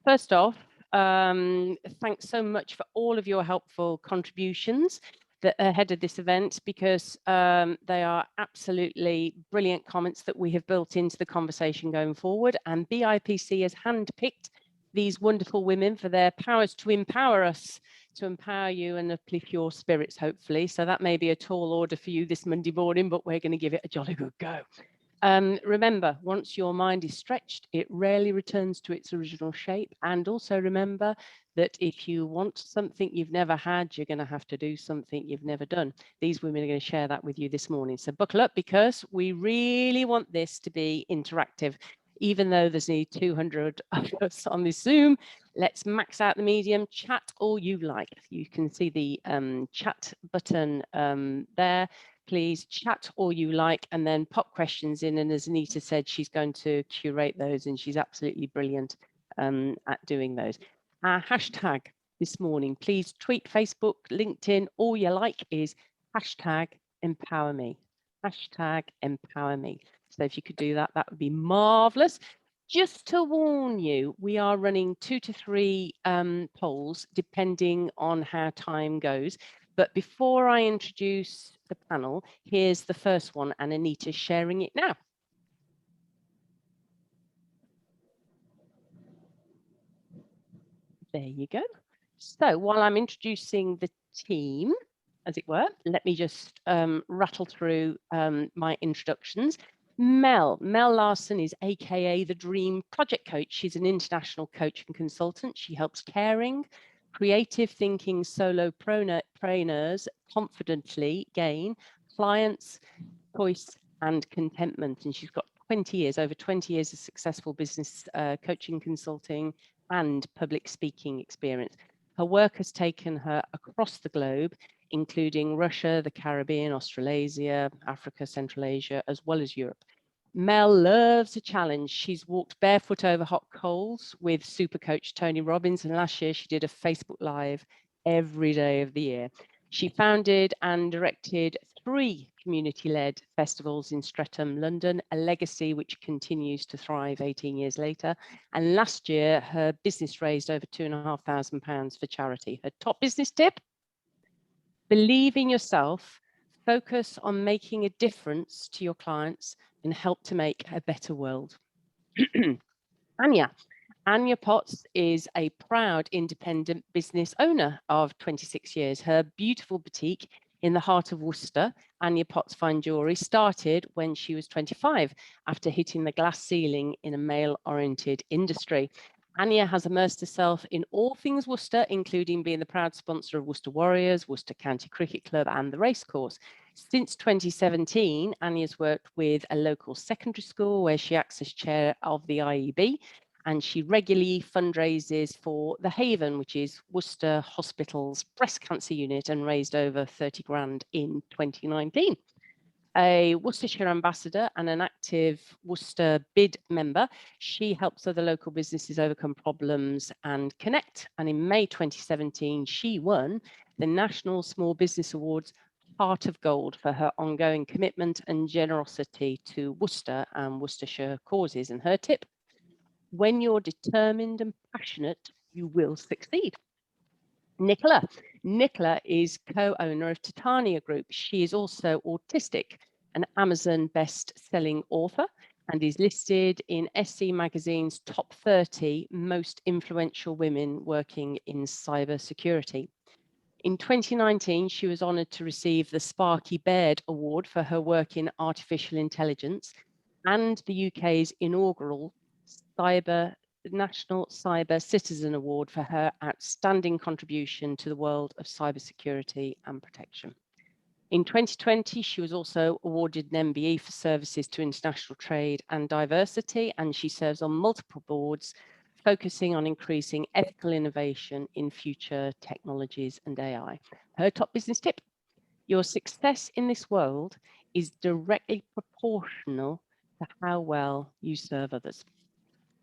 First off, thanks so much for all of your helpful contributions ahead of this event, because they are absolutely brilliant comments that we have built into the conversation going forward. And BIPC has handpicked these wonderful women for their powers to empower us, to empower you and uplift your spirits, hopefully. So that may be a tall order for you this Monday morning, but we're going to give it a jolly good go. Remember, once your mind is stretched, it rarely returns to its original shape. And also remember that if you want something you've never had, you're going to have to do something you've never done. These women are going to share that with you this morning. So buckle up, because we really want this to be interactive. Even though there's nearly 200 of us on this Zoom, let's max out the medium. Chat all you like. You can see the chat button there. Please chat all you like, and then pop questions in. And as Anita said, she's going to curate those, and she's absolutely brilliant at doing those. Our hashtag this morning, please tweet, Facebook, LinkedIn, all you like, is hashtag empower me. Hashtag empower me. So if you could do that, that would be marvelous. Just to warn you, we are running 2 to 3 polls depending on how time goes. But before I introduce the panel, here's the first one, and Anita's sharing it now. There you go. So while I'm introducing the team, as it were, let me just rattle through my introductions. Mel Larsen is AKA the Dream Project Coach. She's an international coach and consultant. She helps caring, creative thinking solopreneurs confidently gain clients, choice, and contentment. And she's got over 20 years of successful business coaching, consulting, and public speaking experience. Her work has taken her across the globe, including Russia, the Caribbean, Australasia, Africa, Central Asia, as well as Europe. Mel loves a challenge. She's walked barefoot over hot coals with super coach Tony Robbins, and last year she did a Facebook Live every day of the year. She founded and directed 3 community-led festivals in Streatham, London, a legacy which continues to thrive 18 years later. And last year, her business raised over £2,500 for charity. Her top business tip: believe in yourself, focus on making a difference to your clients, and help to make a better world. Anja Potze is a proud independent business owner of 26 years. Her beautiful boutique in the heart of Worcester, Anja Potze Fine Jewellery, started when she was 25 after hitting the glass ceiling in a male-oriented industry. Anja has immersed herself in all things Worcester, including being the proud sponsor of Worcester Warriors, Worcester County Cricket Club, and the racecourse. Since 2017, Anja's worked with a local secondary school where she acts as chair of the IEB, and she regularly fundraises for The Haven, which is Worcester Hospital's breast cancer unit, and raised over 30 grand in 2019. A Worcestershire ambassador and an active Worcester bid member, she helps other local businesses overcome problems and connect. And in May 2017, she won the National Small Business Awards Heart of Gold for her ongoing commitment and generosity to Worcester and Worcestershire causes. And her tip: when you're determined and passionate, you will succeed. Nicola is co-owner of Titania Group. She is also autistic, an Amazon best-selling author, and is listed in SC Magazine's top 30 most influential women working in cybersecurity. In 2019, she was honoured to receive the Sparky Baird Award for her work in artificial intelligence and the UK's inaugural National Cyber Citizen Award for her outstanding contribution to the world of cybersecurity and protection. In 2020, she was also awarded an MBE for services to international trade and diversity, and she serves on multiple boards, focusing on increasing ethical innovation in future technologies and AI. Her top business tip: your success in this world is directly proportional to how well you serve others.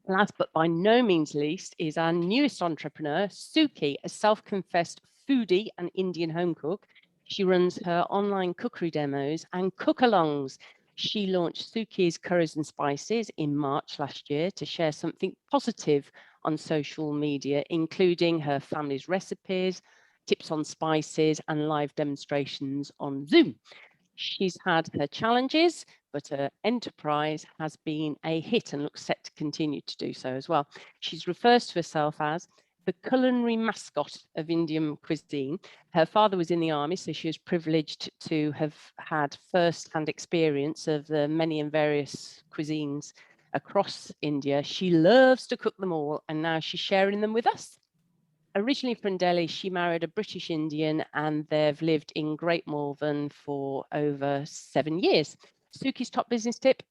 Last but by no means least is our newest entrepreneur, Suki, a self-confessed foodie and Indian home cook. She runs her online cookery demos and cook-alongs. She launched Suki's Curries and Spices in March last year to share something positive on social media, including her family's recipes, tips on spices, and live demonstrations on Zoom. She's had her challenges, but her enterprise has been a hit and looks set to continue to do so as well. She refers to herself as the culinary mascot of Indian cuisine. Her father was in the army, so she was privileged to have had first-hand experience of the many and various cuisines across India. She loves to cook them all, and now she's sharing them with us. Originally from Delhi, she married a British Indian, and they've lived in Great Malvern for over 7 years. Suki's top business tip: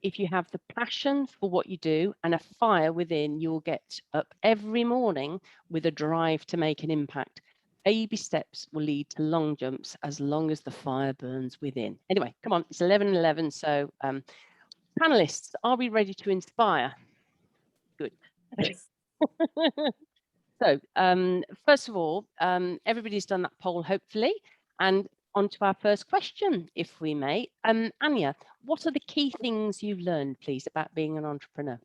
if you have the passion for what you do and a fire within, you'll get up every morning with a drive to make an impact. Baby steps will lead to long jumps as long as the fire burns within. Anyway, come on, it's 11:11. So panelists, are we ready to inspire? Good. Yes. So first of all, everybody's done that poll, hopefully, and on to our first question, if we may. Anja, what are the key things you've learned, please, about being an entrepreneur?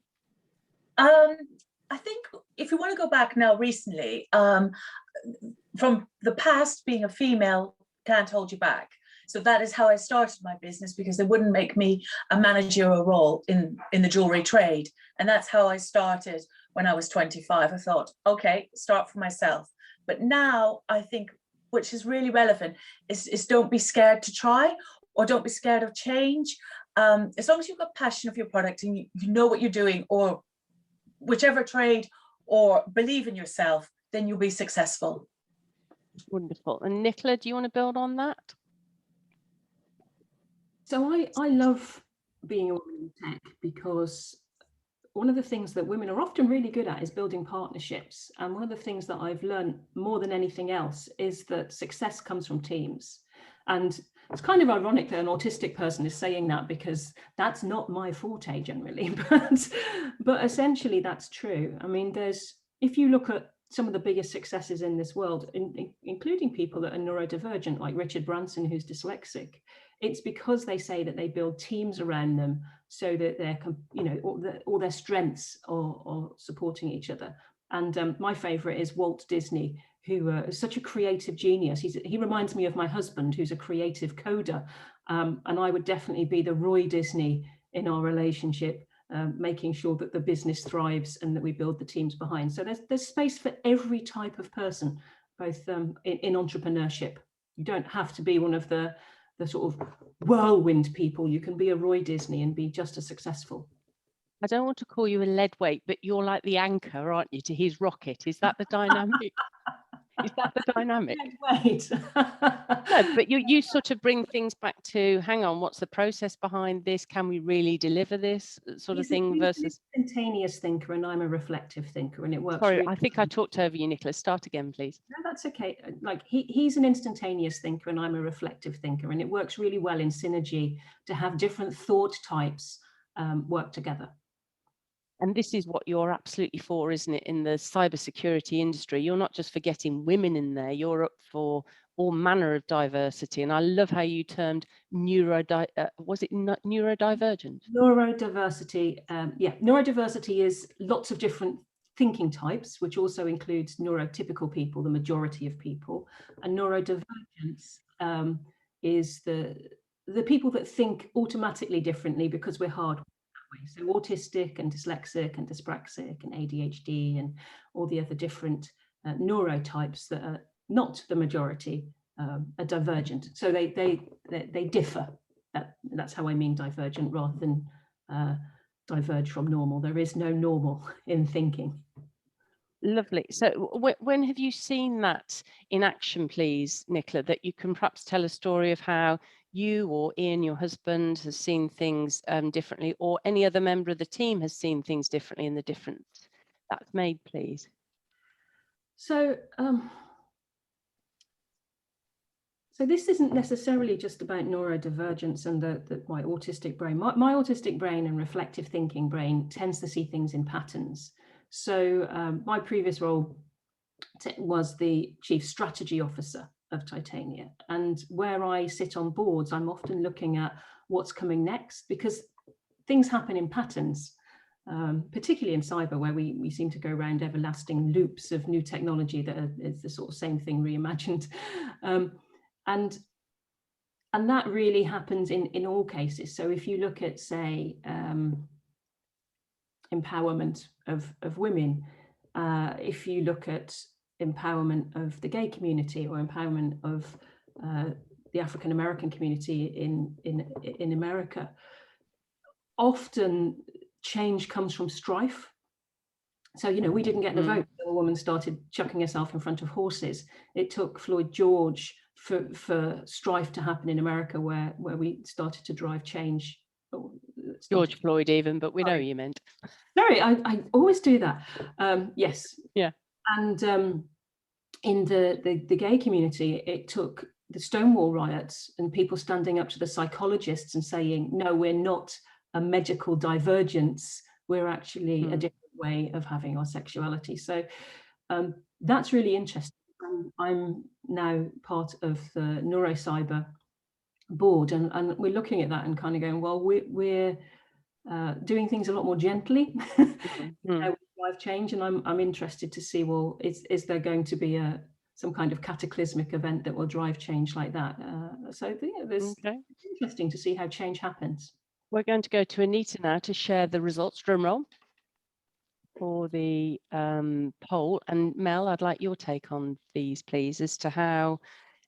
I think if you want to go back now recently, from the past, being a female can't hold you back. So that is how I started my business, because they wouldn't make me a managerial role in the jewelry trade. And that's how I started when I was 25. I thought, okay, start for myself. But now I think, which is really relevant, is don't be scared to try, or don't be scared of change. As long as you've got passion of your product and you know what you're doing, or whichever trade, or believe in yourself, then you'll be successful. Wonderful. And Nicola, do you want to build on that? So I love being a woman in tech, because one of the things that women are often really good at is building partnerships. And one of the things that I've learned more than anything else is that success comes from teams. And it's kind of ironic that an autistic person is saying that, because that's not my forte generally, but essentially that's true. I mean, if you look at some of the biggest successes in this world, including people that are neurodivergent, like Richard Branson, who's dyslexic, it's because they say that they build teams around them so that they're, all their strengths are supporting each other. And my favorite is Walt Disney, who is such a creative genius. He reminds me of my husband, who's a creative coder. And I would definitely be the Roy Disney in our relationship, making sure that the business thrives and that we build the teams behind. So there's space for every type of person, both in entrepreneurship. You don't have to be one of the sort of whirlwind people. You can be a Roy Disney and be just as successful. I don't want to call you a lead weight, but you're like the anchor, aren't you, to his rocket? Is that the dynamic? Is that the dynamic? Wait. No, but you sort of bring things back to, hang on, what's the process behind this? Can we really deliver this sort of thing versus... He's an instantaneous thinker and I'm a reflective thinker, and it works. Sorry, really I think I talked over you, Nicola. Start again, please. No, that's okay. Like he's an instantaneous thinker and I'm a reflective thinker, and it works really well in synergy to have different thought types work together. And this is what you're absolutely for, isn't it? In the cybersecurity industry, you're not just for getting women in there, you're up for all manner of diversity. And I love how you termed was it neurodivergent? Neurodiversity, yeah, neurodiversity is lots of different thinking types, which also includes neurotypical people, the majority of people. And neurodivergence is the people that think automatically differently because we're hard. So autistic and dyslexic and dyspraxic and ADHD and all the other different neurotypes that are not the majority are divergent. So they differ. That's how I mean divergent rather than diverge from normal. There is no normal in thinking. Lovely. So when have you seen that in action, please, Nicola, that you can perhaps tell a story of how you or Ian, your husband, has seen things differently, or any other member of the team has seen things differently in the difference that's made, please? So, so this isn't necessarily just about neurodivergence and my autistic brain. My autistic brain and reflective thinking brain tends to see things in patterns. So my previous role was the Chief Strategy Officer of Titania. And where I sit on boards, I'm often looking at what's coming next, because things happen in patterns. particularly in cyber, where we seem to go around everlasting loops of new technology that is the sort of same thing reimagined. And that really happens in all cases. So if you look at, say, empowerment of women, if you look at empowerment of the gay community or empowerment of the African American community in America, often change comes from strife. So, you know, we didn't get the vote until a woman started chucking herself in front of horses. It took Floyd George for strife to happen in America, where we started to drive change. George Floyd even, but we know you meant. Sorry, I always do that. Yes. Yeah. And in the gay community, it took the Stonewall riots and people standing up to the psychologists and saying, no, we're not a medical divergence, we're actually a different way of having our sexuality. So that's really interesting. I'm now part of the Neurocyber board, and we're looking at that and kind of going, well, we're doing things a lot more gently. How we drive change, and I'm interested to see, well, is there going to be some kind of cataclysmic event that will drive change like that? So yeah, it's interesting to see how change happens. We're going to go to Anita now to share the results, drum roll, for the poll. And Mel, I'd like your take on these, please, as to how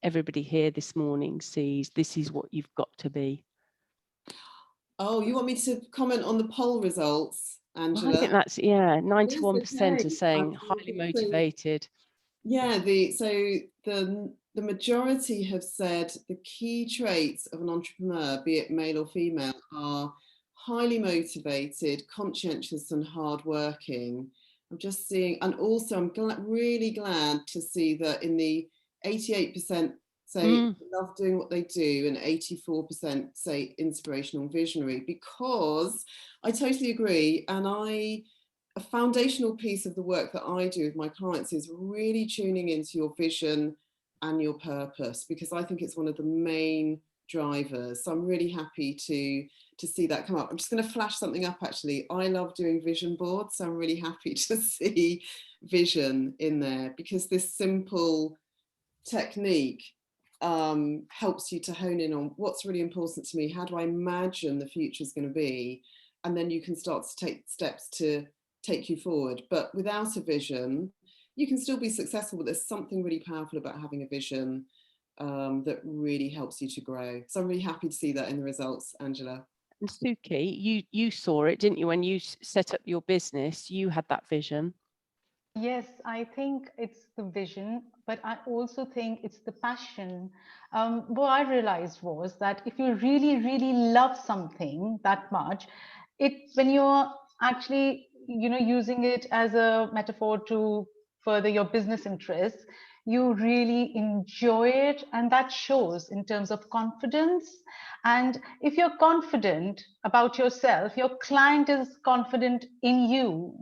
everybody here this morning sees this is what you've got to be. Oh, you want me to comment on the poll results, Angela? Well, I think that's, yeah, 91% okay. are saying highly motivated. Yeah, the majority have said the key traits of an entrepreneur, be it male or female, are highly motivated, conscientious and hardworking. I'm just seeing, and also I'm really glad to see that in the 88% say love doing what they do, and 84% say inspirational and visionary, because I totally agree. And a foundational piece of the work that I do with my clients is really tuning into your vision and your purpose, because I think it's one of the main drivers. So I'm really happy to see that come up. I'm just going to flash something up, actually. I love doing vision boards, so I'm really happy to see vision in there, because this simple technique helps you to hone in on what's really important to me. How do I imagine the future is going to be? And then you can start to take steps to take you forward. But without a vision, you can still be successful, but there's something really powerful about having a vision that really helps you to grow. So I'm really happy to see that in the results, Angela. And Suki, you saw it, didn't you? When you set up your business, you had that vision. Yes, I think it's the vision, but I also think it's the passion. What I realized was that if you really, really love something that much, when you're actually, using it as a metaphor to further your business interests, you really enjoy it, and that shows in terms of confidence. And if you're confident about yourself, your client is confident in you,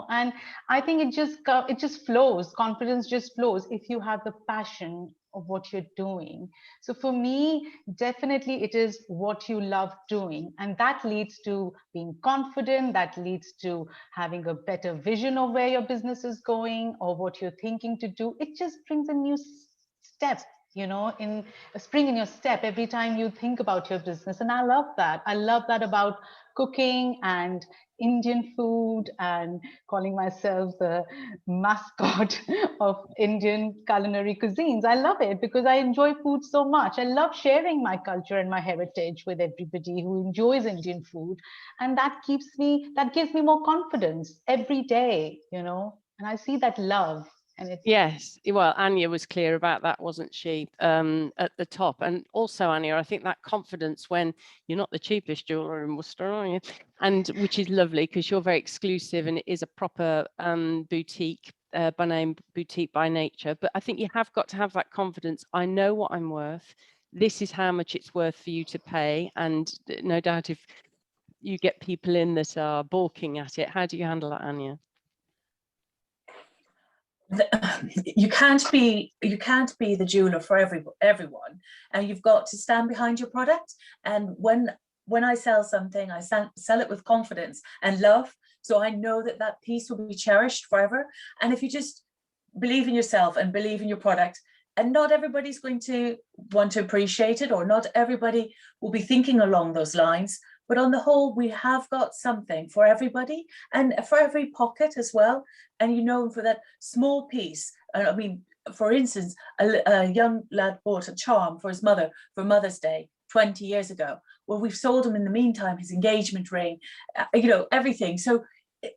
and I think it just flows. Confidence just flows if you have the passion of what you're doing. So for me, definitely it is what you love doing, and that leads to being confident, that leads to having a better vision of where your business is going or what you're thinking to do. It just brings a new step, in a spring in your step every time you think about your business. And I love that. I love that about cooking and Indian food, and calling myself the mascot of Indian culinary cuisines. I love it because I enjoy food so much. I love sharing my culture and my heritage with everybody who enjoys Indian food. And that gives me more confidence every day, and I see that love. And it's... Yes, well, Anja was clear about that, wasn't she, at the top? And also, Anja, I think that confidence when you're not the cheapest jeweler in Worcester, are you? And which is lovely because you're very exclusive and it is a proper boutique by name, boutique by nature. But I think you have got to have that confidence. I know what I'm worth. This is how much it's worth for you to pay. And no doubt if you get people in that are balking at it, how do you handle that, Anja? You can't be the jeweler for everyone, and you've got to stand behind your product. And when I sell something, I sell it with confidence and love, So I know that that piece will be cherished forever. And if you just believe in yourself and believe in your product, and not everybody's going to want to appreciate it, or not everybody will be thinking along those lines, but on the whole, we have got something for everybody and for every pocket as well. And, you know, for that small piece, I mean, for instance, a young lad bought a charm for his mother for Mother's Day 20 years ago. Well, we've sold him in the meantime his engagement ring, you know, everything. So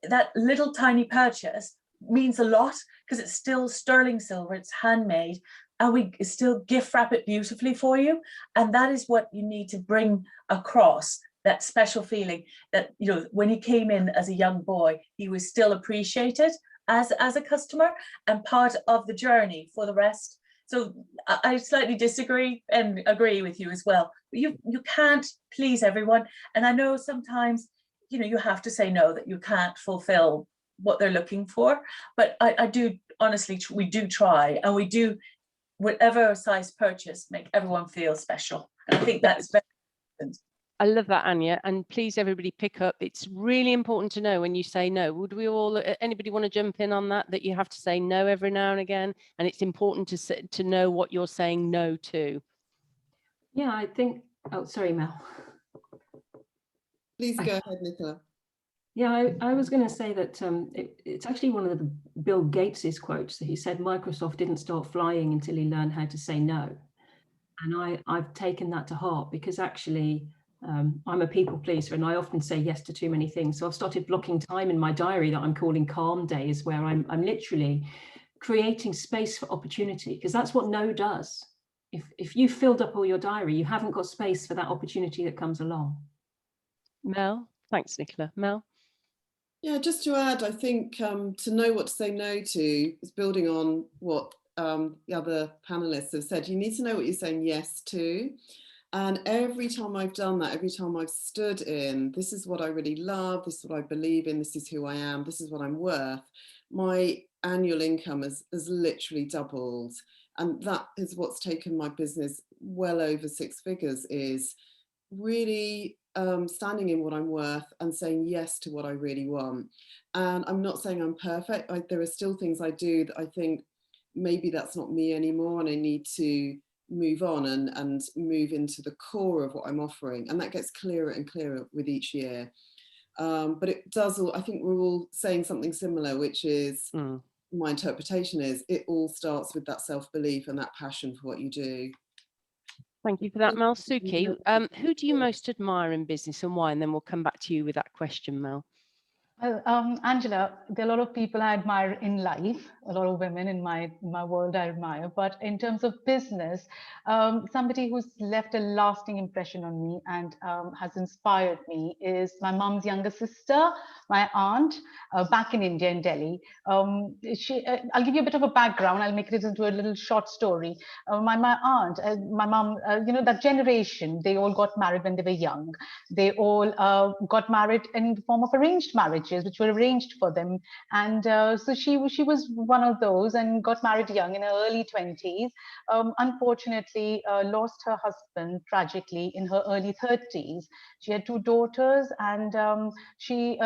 that little tiny purchase means a lot, because it's still sterling silver, it's handmade, and we still gift wrap it beautifully for you. And that is what you need to bring across, that special feeling that, you know, when he came in as a young boy, he was still appreciated as a customer and part of the journey for the rest. So I slightly disagree and agree with you as well. You can't please everyone. And I know sometimes, you know, you have to say no, that you can't fulfill what they're looking for. But I do, honestly, we do try, and we do, whatever size purchase, make everyone feel special. And I think that's very important. I love that, Anja, and please everybody pick up. It's really important to know when you say no. Would we all, anybody want to jump in on that you have to say no every now and again, and it's important to know what you're saying no to? Yeah, I think, oh, sorry, Mel. Please go ahead, Nicola. Yeah, I was going to say that it's actually one of the Bill Gates's quotes that he said Microsoft didn't start flying until he learned how to say no. And I've taken that to heart, because actually I'm a people pleaser and I often say yes to too many things. So I've started blocking time in my diary that I'm calling calm days, where I'm literally creating space for opportunity, because that's what no does. If you filled up all your diary, you haven't got space for that opportunity that comes along. Mel, thanks, Nicola. Mel? Yeah, just to add, I think to know what to say no to is building on what the other panelists have said. You need to know what you're saying yes to. And every time I've done that, every time I've stood in, this is what I really love, this is what I believe in, this is who I am, this is what I'm worth, my annual income has literally doubled. And that is what's taken my business well over 6 figures, is really standing in what I'm worth and saying yes to what I really want. And I'm not saying I'm perfect. There are still things I do that I think maybe that's not me anymore, and I need to move on and move into the core of what I'm offering. And that gets clearer and clearer with each year. But it does all, I think we're all saying something similar, which is, my interpretation is, it all starts with that self-belief and that passion for what you do. Thank you for that, Mel. Suki, who do you most admire in business and why? And then we'll come back to you with that question, Mel. Well, Angela, there are a lot of people I admire in life, a lot of women in my world I admire, but in terms of business, somebody who's left a lasting impression on me and has inspired me is my mom's younger sister, my aunt, back in India, in Delhi. I'll give you a bit of a background, I'll make it into a little short story. My aunt, my mom, you know, that generation, they all got married when they were young. They all got married in the form of arranged marriage, which were arranged for them, and so she was one of those and got married young in her early 20s. Unfortunately, lost her husband tragically in her early 30s. She had 2 daughters, and she,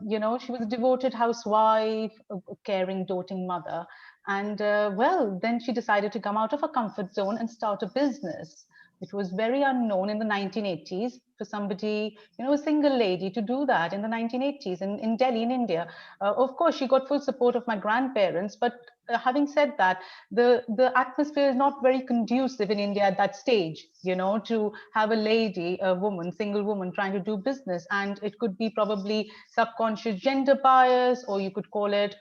you know, she was a devoted housewife, a caring, doting mother. And well, then she decided to come out of her comfort zone and start a business. It was very unknown in the 1980s for somebody, you know, a single lady to do that in the 1980s in Delhi, in India. Of course, she got full support of my grandparents, but having said that, the atmosphere is not very conducive in India at that stage, you know, to have a lady, a woman, single woman trying to do business. And it could be probably subconscious gender bias, or you could call it,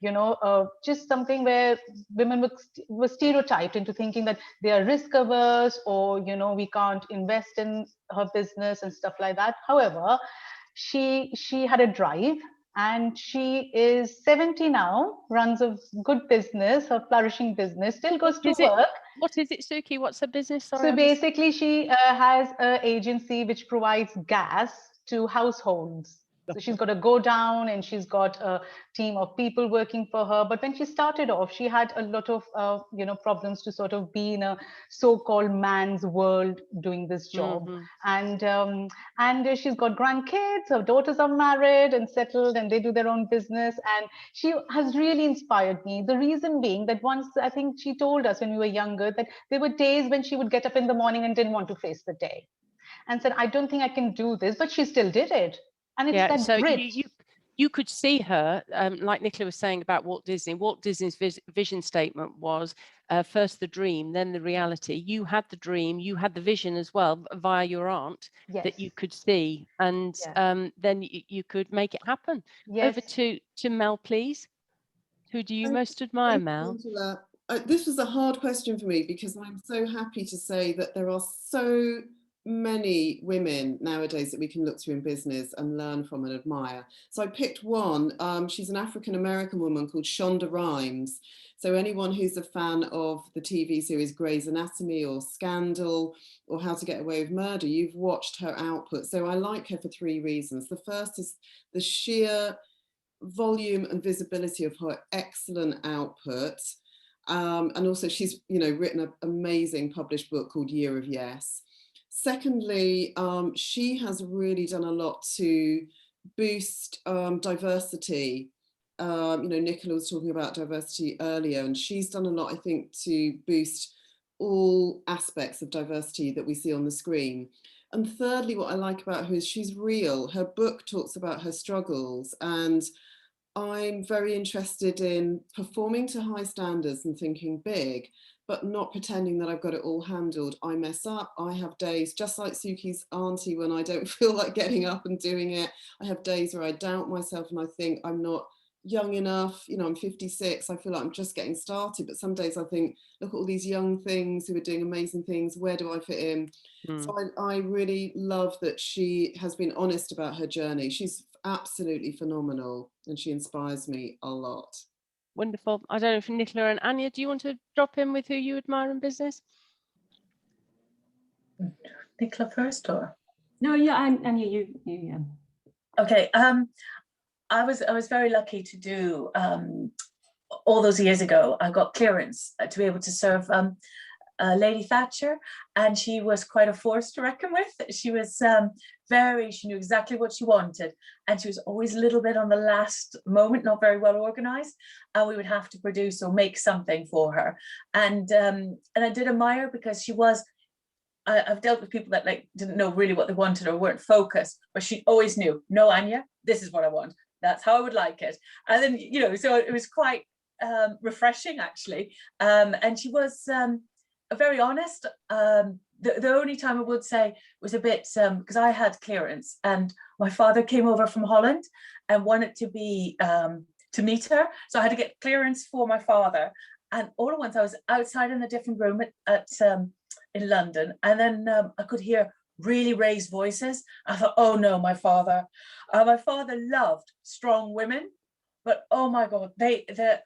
you know, just something where women were stereotyped into thinking that they are risk averse, or, you know, we can't invest in her business and stuff like that. However, she had a drive, and she is 70 now, runs a good business, a flourishing business, still goes to work. What is it, Suki? What's her business? Sorry, so basically, she has an agency which provides gas to households. So she's got to go down, and she's got a team of people working for her. But when she started off, she had a lot of problems to sort of be in a so-called man's world doing this job. And she's got grandkids, her daughters are married and settled, and they do their own business. And she has really inspired me. The reason being that once, I think she told us when we were younger, that there were days when she would get up in the morning and didn't want to face the day, and said, I don't think I can do this, but she still did it. And it's that so grit. you could see her, like Nicola was saying about Walt Disney. Walt Disney's vision statement was first the dream, then the reality. You had the dream, you had the vision as well via your aunt, Yes. that you could see, and then you could make it happen. Yes. Over to Mel, please. Who do you most admire, Mel? Angela. This was a hard question for me, because I'm so happy to say that there are so many women nowadays that we can look to in business and learn from and admire. So I picked one. She's an African-American woman called Shonda Rhimes. So anyone who's a fan of the TV series Grey's Anatomy or Scandal or How to Get Away with Murder, you've watched her output. So I like her for 3 reasons. The first is the sheer volume and visibility of her excellent output. And also she's written an amazing published book called Year of Yes. Secondly, she has really done a lot to boost diversity. Nicola was talking about diversity earlier, and she's done a lot, I think, to boost all aspects of diversity that we see on the screen. And thirdly, what I like about her is she's real. Her book talks about her struggles, and I'm very interested in performing to high standards and thinking big, but not pretending that I've got it all handled. I mess up, I have days, just like Suki's auntie, when I don't feel like getting up and doing it. I have days where I doubt myself and I think I'm not young enough. I'm 56, I feel like I'm just getting started, but some days I think, look at all these young things who are doing amazing things, where do I fit in? So I really love that she has been honest about her journey. She's absolutely phenomenal, and she inspires me a lot. Wonderful. I don't know if Nicola and Anja, do you want to drop in with who you admire in business? Nicola first, or? No, yeah, Anja, you. Okay. I was very lucky to do all those years ago. I got clearance to be able to serve Lady Thatcher, and she was quite a force to reckon with. She was she knew exactly what she wanted, and she was always a little bit on the last moment, not very well organized, and we would have to produce or make something for her. And I did admire, because she was, I've dealt with people that didn't know really what they wanted or weren't focused, but she always knew, no, Anja, this is what I want. That's how I would like it. And then, so it was quite refreshing, actually. And she was very honest. The only time I would say was a bit, because I had clearance, and my father came over from Holland and wanted to be to meet her. So I had to get clearance for my father. And all at once I was outside in a different room in London, and then I could hear really raised voices. I thought, oh no, my father loved strong women, but oh my God, they had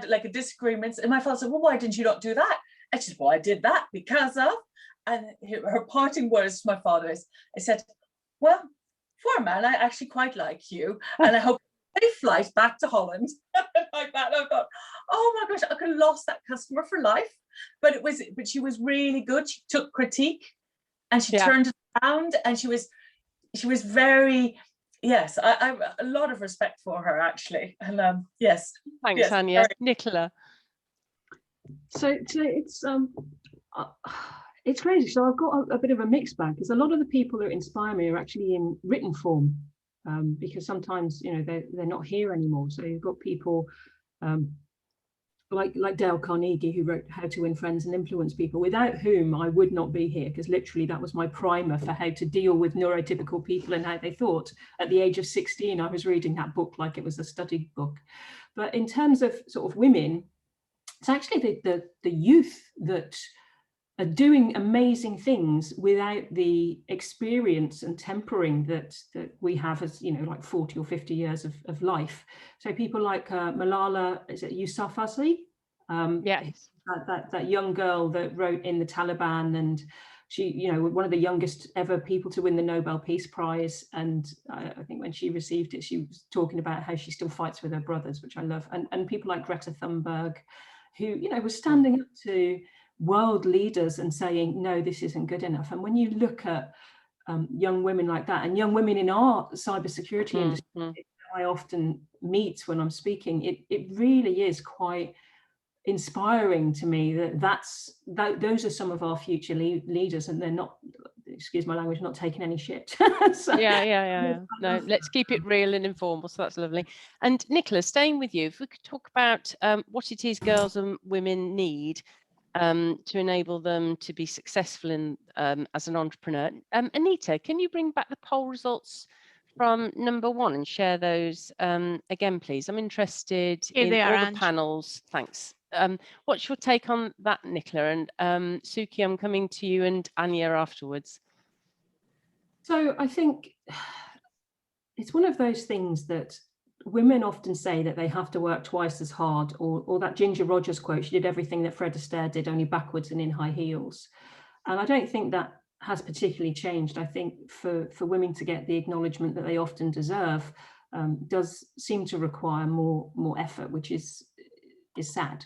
like a disagreements, and my father said, well, why didn't you not do that? I said, well, I did that because of, and her parting words to my father is, I said, well, for a man, I actually quite like you, and I hope a flight back to Holland. Like that. And I thought, oh my gosh, I could have lost that customer for life. But she was really good. She took critique and she turned it around, and she was very, yes, I a lot of respect for her, actually. And yes. Thanks, yes, Anja. very. Nicola. So it's crazy. So I've got a bit of a mixed bag, because a lot of the people that inspire me are actually in written form, because sometimes they're not here anymore. So you've got people like Dale Carnegie, who wrote How to Win Friends and Influence People, without whom I would not be here, because literally that was my primer for how to deal with neurotypical people and how they thought. At the age of 16, I was reading that book like it was a study book. But in terms of sort of women, it's actually the youth that are doing amazing things without the experience and tempering that we have as, like 40 or 50 years of life. So people like Malala, is it Yousafzai? Yes. That young girl that wrote In the Taliban, and she, you know, one of the youngest ever people to win the Nobel Peace Prize. And I think when she received it, she was talking about how she still fights with her brothers, which I love. And people like Greta Thunberg, who, you know, was standing up to world leaders and saying, no, this isn't good enough. And when you look at young women like that, and young women in our cybersecurity industry, I often meet when I'm speaking, it really is quite inspiring to me that those are some of our future leaders, and they're not, excuse my language, not taking any shit. So, yeah. No, let's keep it real and informal. So that's lovely. And Nicola, staying with you, if we could talk about what it is girls and women need to enable them to be successful in as an entrepreneur. Anita, can you bring back the poll results from number 1 and share those again, please? I'm interested in all the panels. Thanks. What's your take on that, Nicola? And Suki, I'm coming to you, and Anja afterwards. So I think it's one of those things that women often say, that they have to work twice as hard, or that Ginger Rogers quote, she did everything that Fred Astaire did, only backwards and in high heels. And I don't think that has particularly changed. I think for women to get the acknowledgement that they often deserve does seem to require more effort, which is sad.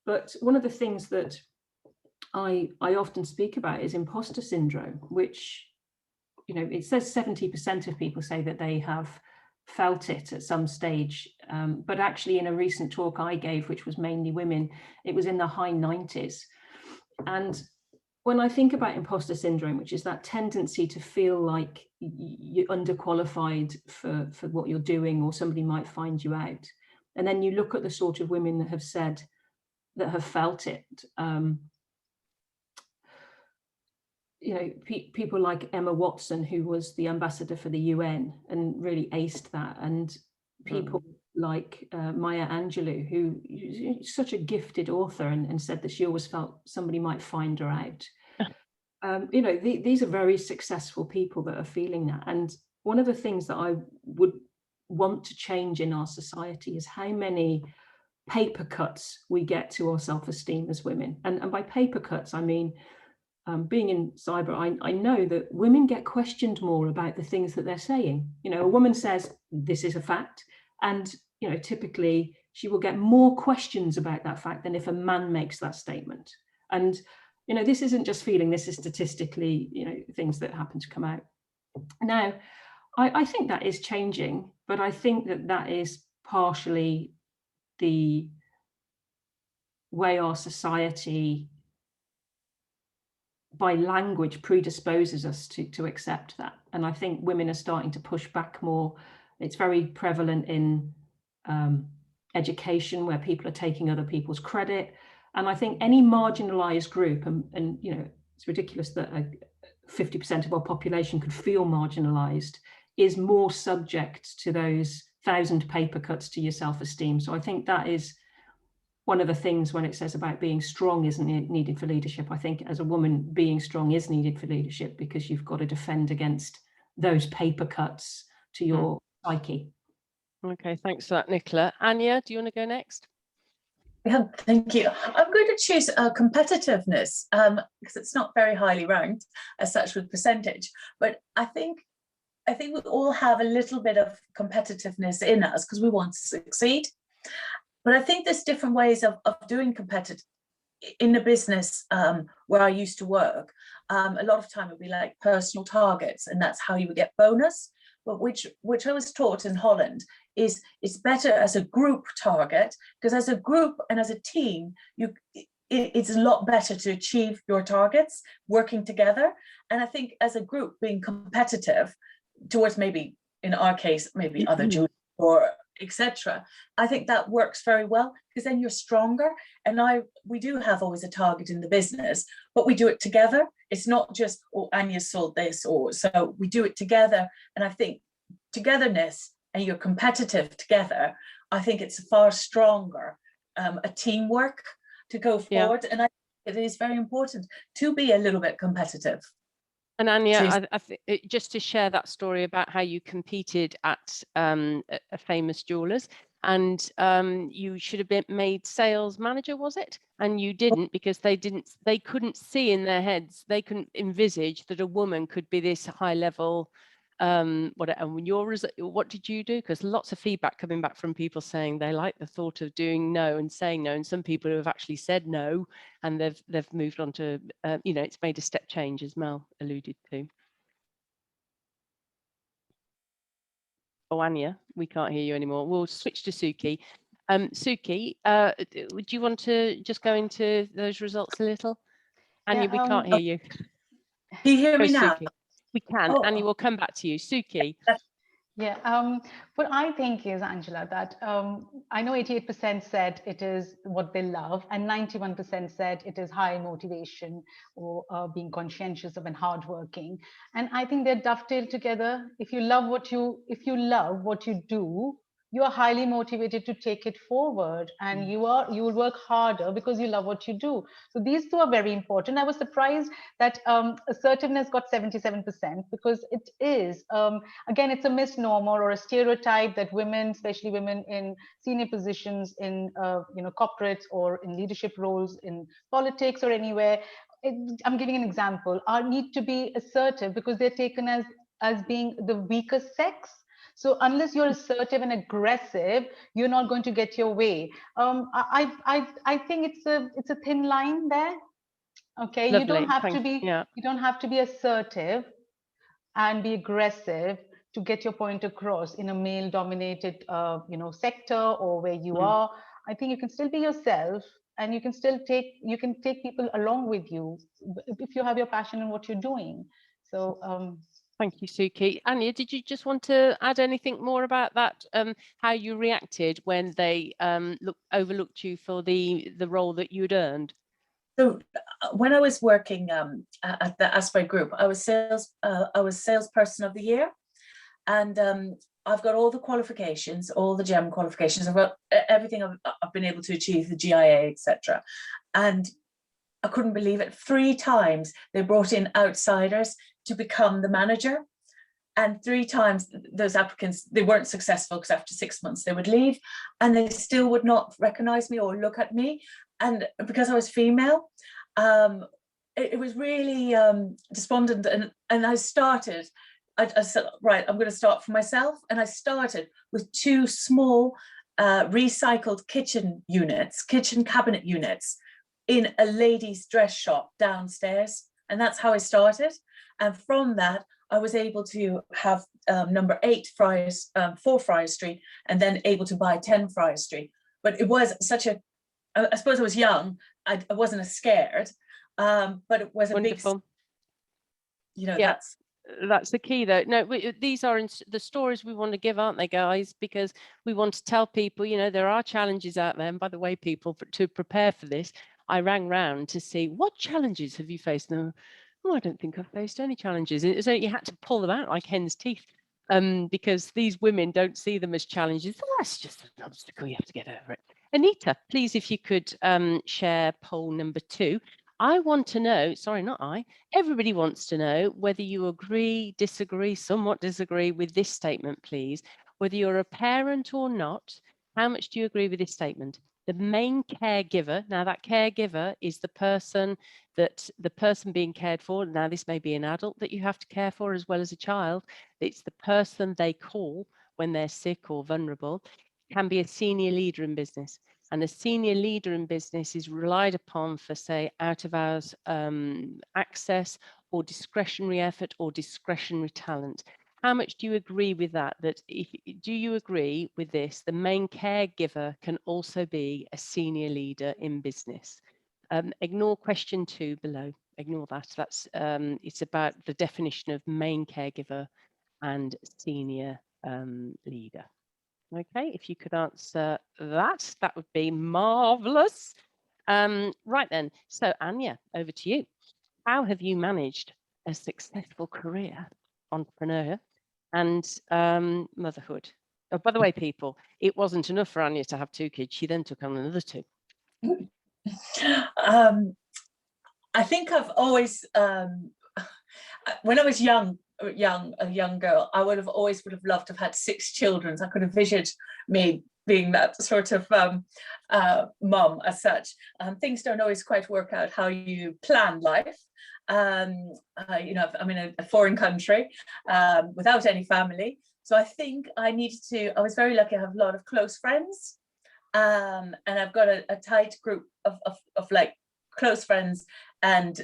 But one of the things that I often speak about is imposter syndrome, which, you know, it says 70% of people say that they have felt it at some stage, but actually in a recent talk I gave, which was mainly women, it was in the high 90s. And when I think about imposter syndrome, which is that tendency to feel like you're underqualified for what you're doing, or somebody might find you out, and then you look at the sort of women that have felt it, you know, people like Emma Watson, who was the ambassador for the UN and really aced that, and people like Maya Angelou, who is such a gifted author, and said that she always felt somebody might find her out. You know, these are very successful people that are feeling that. And one of the things that I would want to change in our society is how many paper cuts we get to our self-esteem as women. And by paper cuts, I mean, being in cyber, I know that women get questioned more about the things that they're saying. You know, a woman says, this is a fact, and, you know, typically she will get more questions about that fact than if a man makes that statement. And, you know, this isn't just feeling, this is statistically, you know, things that happen to come out. Now, I think that is changing, but I think that is partially the way our society, by language, predisposes us to accept that. And I think women are starting to push back more. It's very prevalent in education, where people are taking other people's credit. And I think any marginalized group, and you know, it's ridiculous that 50% of our population could feel marginalized, is more subject to those 1,000 paper cuts to your self-esteem. So I think that is one of the things when it says about being strong isn't needed for leadership. I think as a woman, being strong is needed for leadership, because you've got to defend against those paper cuts to your psyche. Okay, thanks for that, Nicola. Anja, do you want to go next? Yeah, thank you. I'm going to choose competitiveness, because it's not very highly ranked as such with percentage, but I think we all have a little bit of competitiveness in us because we want to succeed. But I think there's different ways of doing competitive in a business where I used to work. A lot of time it would be like personal targets, and that's how you would get bonus. But which I was taught in Holland is it's better as a group target, because as a group and as a team, it's a lot better to achieve your targets working together. And I think as a group being competitive towards, maybe in our case, maybe other juniors or etc., I think that works very well, because then you're stronger. And we do have always a target in the business, but we do it together. It's not just, oh, Anja sold this, or so we do it together. And I think togetherness, and you're competitive together, I think it's far stronger, a teamwork to go forward. Yeah. And I think it is very important to be a little bit competitive. And Anja, I think just to share that story about how you competed at a famous jewellers, and you should have been made sales manager, was it? And you didn't, because they couldn't see in their heads, they couldn't envisage that a woman could be this high level. What did you do? Because lots of feedback coming back from people saying they like the thought of doing no and saying no, and some people who have actually said no and they've moved on to it's made a step change, as Mel alluded to. Oh, Anja, we can't hear you anymore. We'll switch to Suki. Suki, would you want to just go into those results a little? Anja, we can't hear you. Can you hear me now? Suki. We can. Oh. Anja, we'll come back to you. Suki. Yeah, what I think is, Angela, that I know 88% said it is what they love, and 91% said it is high motivation or being conscientious of and hardworking. And I think they're dovetailed together. If you love what you do, you are highly motivated to take it forward, and you will work harder because you love what you do. So these two are very important. I was surprised that assertiveness got 77%, because it is, again, it's a misnomer or a stereotype that women, especially women in senior positions in corporates or in leadership roles in politics or anywhere, I'm giving an example, need to be assertive because they're taken as being the weaker sex. So unless you're assertive and aggressive, you're not going to get your way. I think it's a thin line there. Okay, Lovely. You don't have to be assertive and be aggressive to get your point across in a male-dominated sector or where you are. I think you can still be yourself, and you can take people along with you if you have your passion in what you're doing. So. Thank you, Suki. Anja, did you just want to add anything more about that? How you reacted when they overlooked you for the role that you'd earned? So when I was working at the Asprey Group, I was salesperson of the year, and I've got all the qualifications, all the GEM qualifications. I've got everything I've been able to achieve, the GIA, etc. And I couldn't believe it. 3 times they brought in outsiders to become the manager, and 3 times those applicants, they weren't successful because after 6 months they would leave, and they still would not recognize me or look at me. And because I was female, it was really despondent. And I started, I said, right, I'm going to start for myself. And I started with 2 small recycled kitchen cabinet units in a ladies' dress shop downstairs. And that's how I started. And from that, I was able to have number 8 Friars, 4 Friars Street, and then able to buy 10 Friars Street. But it was such a, I suppose I was young, I wasn't as scared, but it was a Wonderful. big, yeah. That's the key, though. No, these are the stories we want to give, aren't they, guys? Because we want to tell people, there are challenges out there. And by the way, people, to prepare for this, I rang round to see what challenges have you faced. No, I don't think I've faced any challenges. So you had to pull them out like hen's teeth, because these women don't see them as challenges. Oh, that's just an obstacle. You have to get over it. Anita, please, if you could share poll number 2. I want to know, sorry, not I, everybody wants to know whether you agree, disagree, somewhat disagree with this statement, please. Whether you're a parent or not, how much do you agree with this statement? The main caregiver, now that caregiver is the person being cared for. Now this may be an adult that you have to care for as well as a child. It's the person they call when they're sick or vulnerable. It can be a senior leader in business. And a senior leader in business is relied upon for, say, out of hours access or discretionary effort or discretionary talent. How much do you agree with that? Do you agree with this? The main caregiver can also be a senior leader in business. Ignore question 2 below. Ignore that. That's it's about the definition of main caregiver and senior leader. Okay, if you could answer that would be marvelous. Right then, so Anja, over to you. How have you managed a successful career, entrepreneur, and motherhood? Oh, by the way, people, it wasn't enough for Anja to have 2 kids. She then took on another 2. I think I've always, when I was a young girl, I would have loved to have had 6 children. I could have visioned me being that sort of mum as such. Things don't always quite work out how you plan life. You know, I'm in a foreign country without any family. So I think I was very lucky. I have a lot of close friends, and I've got a tight group of like close friends, and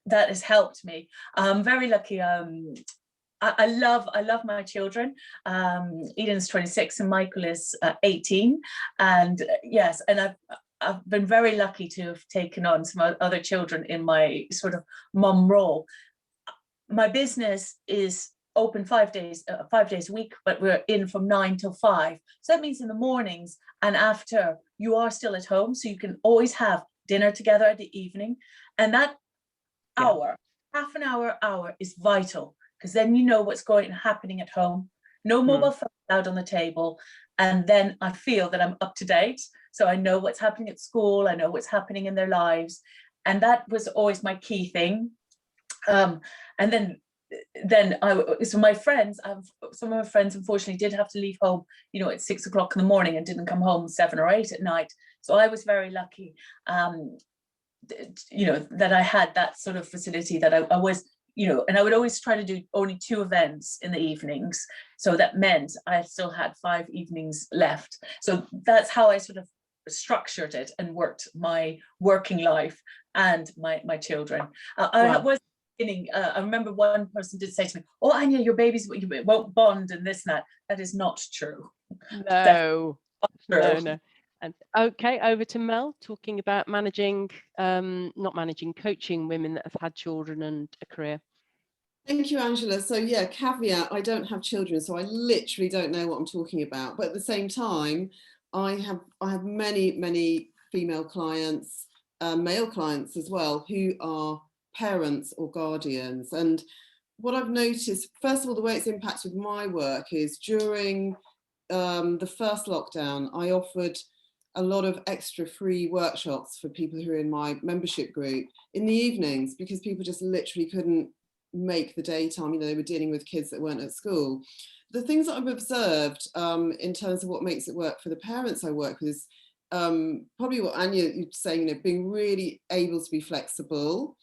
that has helped me. I'm very lucky. I love my children. Eden's 26 and Michael is 18, and yes, and I've been very lucky to have taken on some other children in my sort of mum role. My business is open 5 days a week, but we're in from 9 till 5. So that means in the mornings and after you are still at home, so you can always have dinner together at the evening, and that hour, half an hour is vital, because then you know what's happening at home. No mobile phone out on the table, and then I feel that I'm up to date. So I know what's happening at school, I know what's happening in their lives, and that was always my key thing. And then so my friends, some of my friends unfortunately did have to leave home, you know, at 6 o'clock in the morning and didn't come home 7 or 8 at night. So I was very lucky, you know, that I had that sort of facility, that I was, you know, and I would always try to do only 2 events in the evenings. So that meant I still had 5 evenings left. So that's how I sort of structured it and worked my working life and my children. I was beginning, I remember one person did say to me, "Oh, Anja, your babies won't bond and this and that." That is not true. No, True. no. And okay, over to Mel, talking about managing, coaching women that have had children and a career. Thank you, Angela. So yeah, caveat, I don't have children, so I literally don't know what I'm talking about. But at the same time, I have many female clients, male clients as well, who are parents or guardians. And what I've noticed, first of all, the way it's impacted my work is during the first lockdown, I offered a lot of extra free workshops for people who are in my membership group in the evenings, because people just literally couldn't make the daytime. You know, they were dealing with kids that weren't at school. The things that I've observed in terms of what makes it work for the parents I work with is probably what Anja was saying, you know, being really able to be flexible.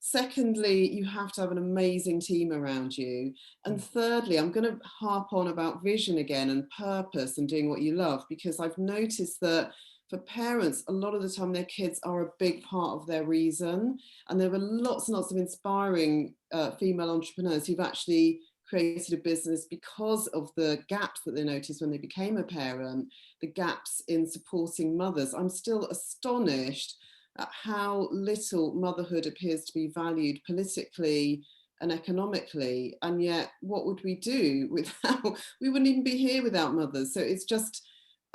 Secondly, you have to have an amazing team around you. And thirdly, I'm going to harp on about vision again and purpose and doing what you love, because I've noticed that for parents, a lot of the time their kids are a big part of their reason. And there are lots and lots of inspiring female entrepreneurs who've actually created a business because of the gaps that they noticed when they became a parent, the gaps in supporting mothers. I'm still astonished at how little motherhood appears to be valued politically and economically, and yet what would we do without, we wouldn't even be here without mothers. So it's just,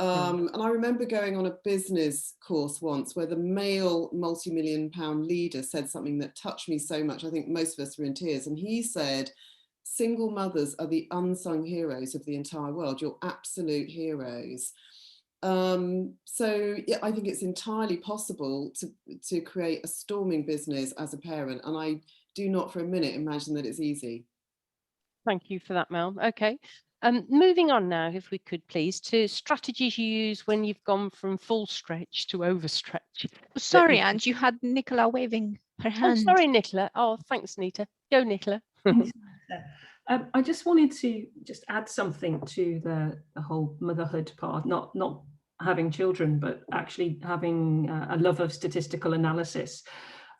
and I remember going on a business course once where the male multi-million-pound leader said something that touched me so much. I think most of us were in tears, and he said, single mothers are the unsung heroes of the entire world. You're absolute heroes. So yeah, I think it's entirely possible to create a storming business as a parent, and I do not for a minute imagine that it's easy. Thank you for that, Mel. Okay, moving on now, if we could please, to strategies you use when you've gone from full stretch to overstretch. Sorry, Ange, you had Nicola waving her hand. Oh, sorry, Nicola. Oh, thanks, Nita. Go, Nicola. I just wanted to add something to the whole motherhood part, not having children, but actually having a love of statistical analysis.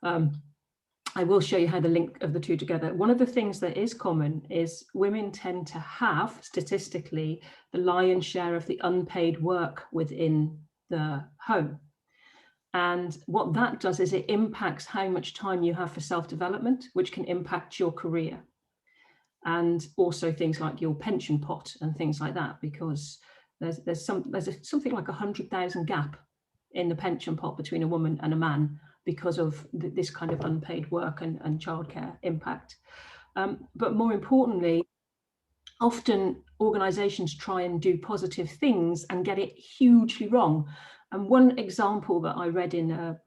I will show you how to link of the two together. One of the things that is common is women tend to have, statistically, the lion's share of the unpaid work within the home. And what that does is it impacts how much time you have for self-development, which can impact your career. And also things like your pension pot and things like that, because there's something like 100,000 gap in the pension pot between a woman and a man because of this kind of unpaid work and childcare impact. But more importantly, often organizations try and do positive things and get it hugely wrong. And one example that I read in a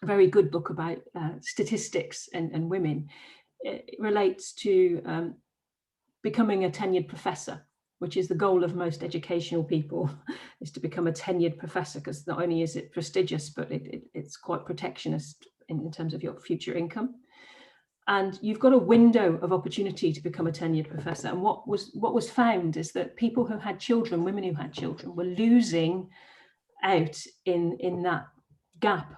very good book about statistics and women, it relates to becoming a tenured professor. which is the goal of most educational people, is to become a tenured professor, because not only is it prestigious, but it's quite protectionist in terms of your future income. And you've got a window of opportunity to become a tenured professor. And what was found is that people who had children, women who had children, were losing out in that gap.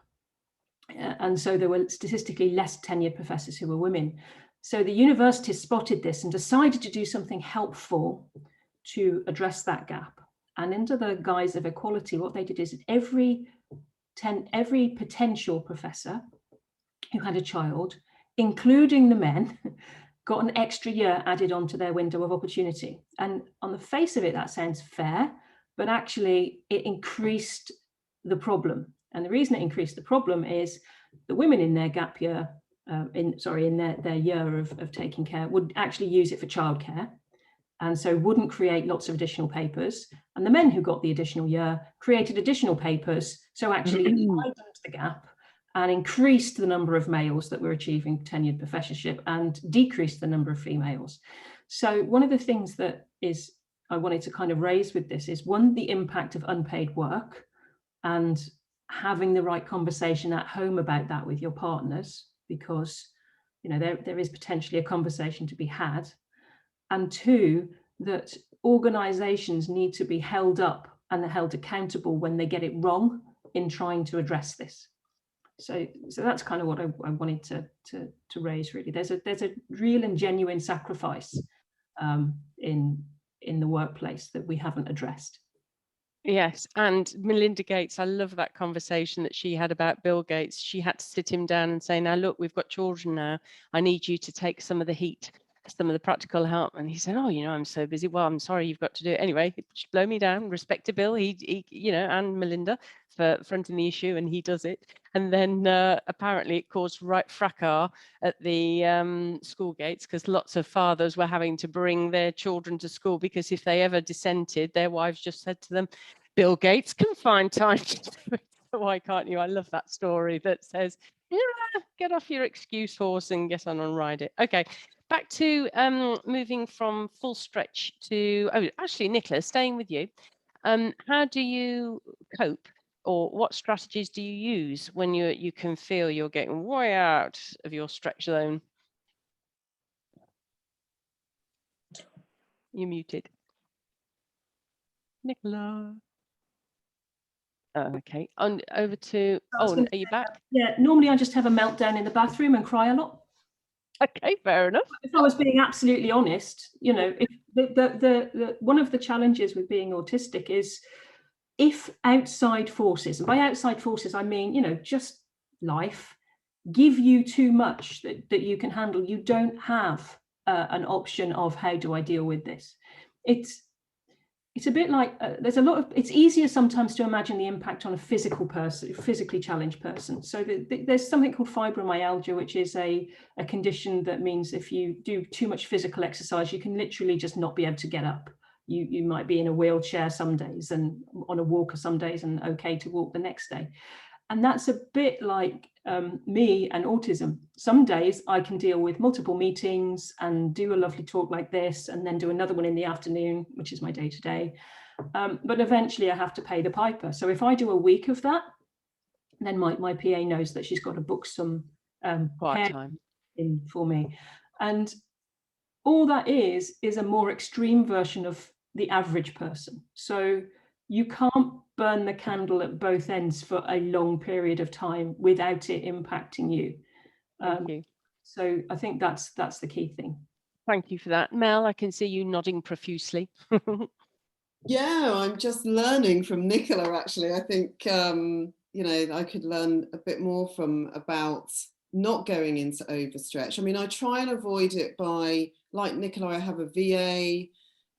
And so there were statistically less tenured professors who were women. So the universities spotted this and decided to do something helpful to address that gap. And under the guise of equality, what they did is every potential professor who had a child, including the men, got an extra year added onto their window of opportunity. And on the face of it, that sounds fair, but actually it increased the problem. And the reason it increased the problem is the women in their gap year, in their year of taking care, would actually use it for childcare, and so wouldn't create lots of additional papers. And the men who got the additional year created additional papers, so actually it widened the gap and increased the number of males that were achieving tenured professorship and decreased the number of females. So one of the things that I wanted to kind of raise with this is, one, the impact of unpaid work, and having the right conversation at home about that with your partners, because there is potentially a conversation to be had. And two, that organizations need to be held up and held accountable when they get it wrong in trying to address this. So that's kind of what I wanted to raise, really. There's a real and genuine sacrifice in the workplace that we haven't addressed. Yes, and Melinda Gates, I love that conversation that she had about Bill Gates. She had to sit him down and say, now look, we've got children now. I need you to take some of the heat, some of the practical help. And he said, oh, I'm so busy. Well, I'm sorry, you've got to do it. Anyway, blow me down, respect to Bill, he and Melinda for fronting the issue, and he does it. And then apparently it caused right fracas at the school gates, because lots of fathers were having to bring their children to school, because if they ever dissented, their wives just said to them, Bill Gates can find time to do it, so why can't you? I love that story that says, yeah, get off your excuse horse and get on and ride it. Okay, back to moving from full stretch to, actually, Nicola, staying with you. How do you cope, or what strategies do you use when you can feel you're getting way out of your stretch zone? You're muted. Nicola. Oh, okay, over to, are you back? Yeah, normally I just have a meltdown in the bathroom and cry a lot. Okay, fair enough. If I was being absolutely honest, if the one of the challenges with being autistic is, if outside forces, and by outside forces I mean just life, give you too much that you can handle, you don't have an option of, how do I deal with this? It's a bit like it's easier sometimes to imagine the impact on a physically challenged person. So there's something called fibromyalgia, which is a condition that means if you do too much physical exercise, you can literally just not be able to get up. You might be in a wheelchair some days and on a walker some days, and okay to walk the next day. And that's a bit like me and autism. Some days I can deal with multiple meetings and do a lovely talk like this, and then do another one in the afternoon, which is my day to day. But eventually I have to pay the piper. So if I do a week of that, then my PA knows that she's got to book some Quiet time in for me. And all that is a more extreme version of the average person. So you can't burn the candle at both ends for a long period of time without it impacting you. Thank you. So I think that's the key thing. Thank you for that. Mel, I can see you nodding profusely. Yeah, I'm just learning from Nicola, actually. I think, I could learn a bit more about not going into overstretch. I mean, I try and avoid it by, like Nicola, I have a VA,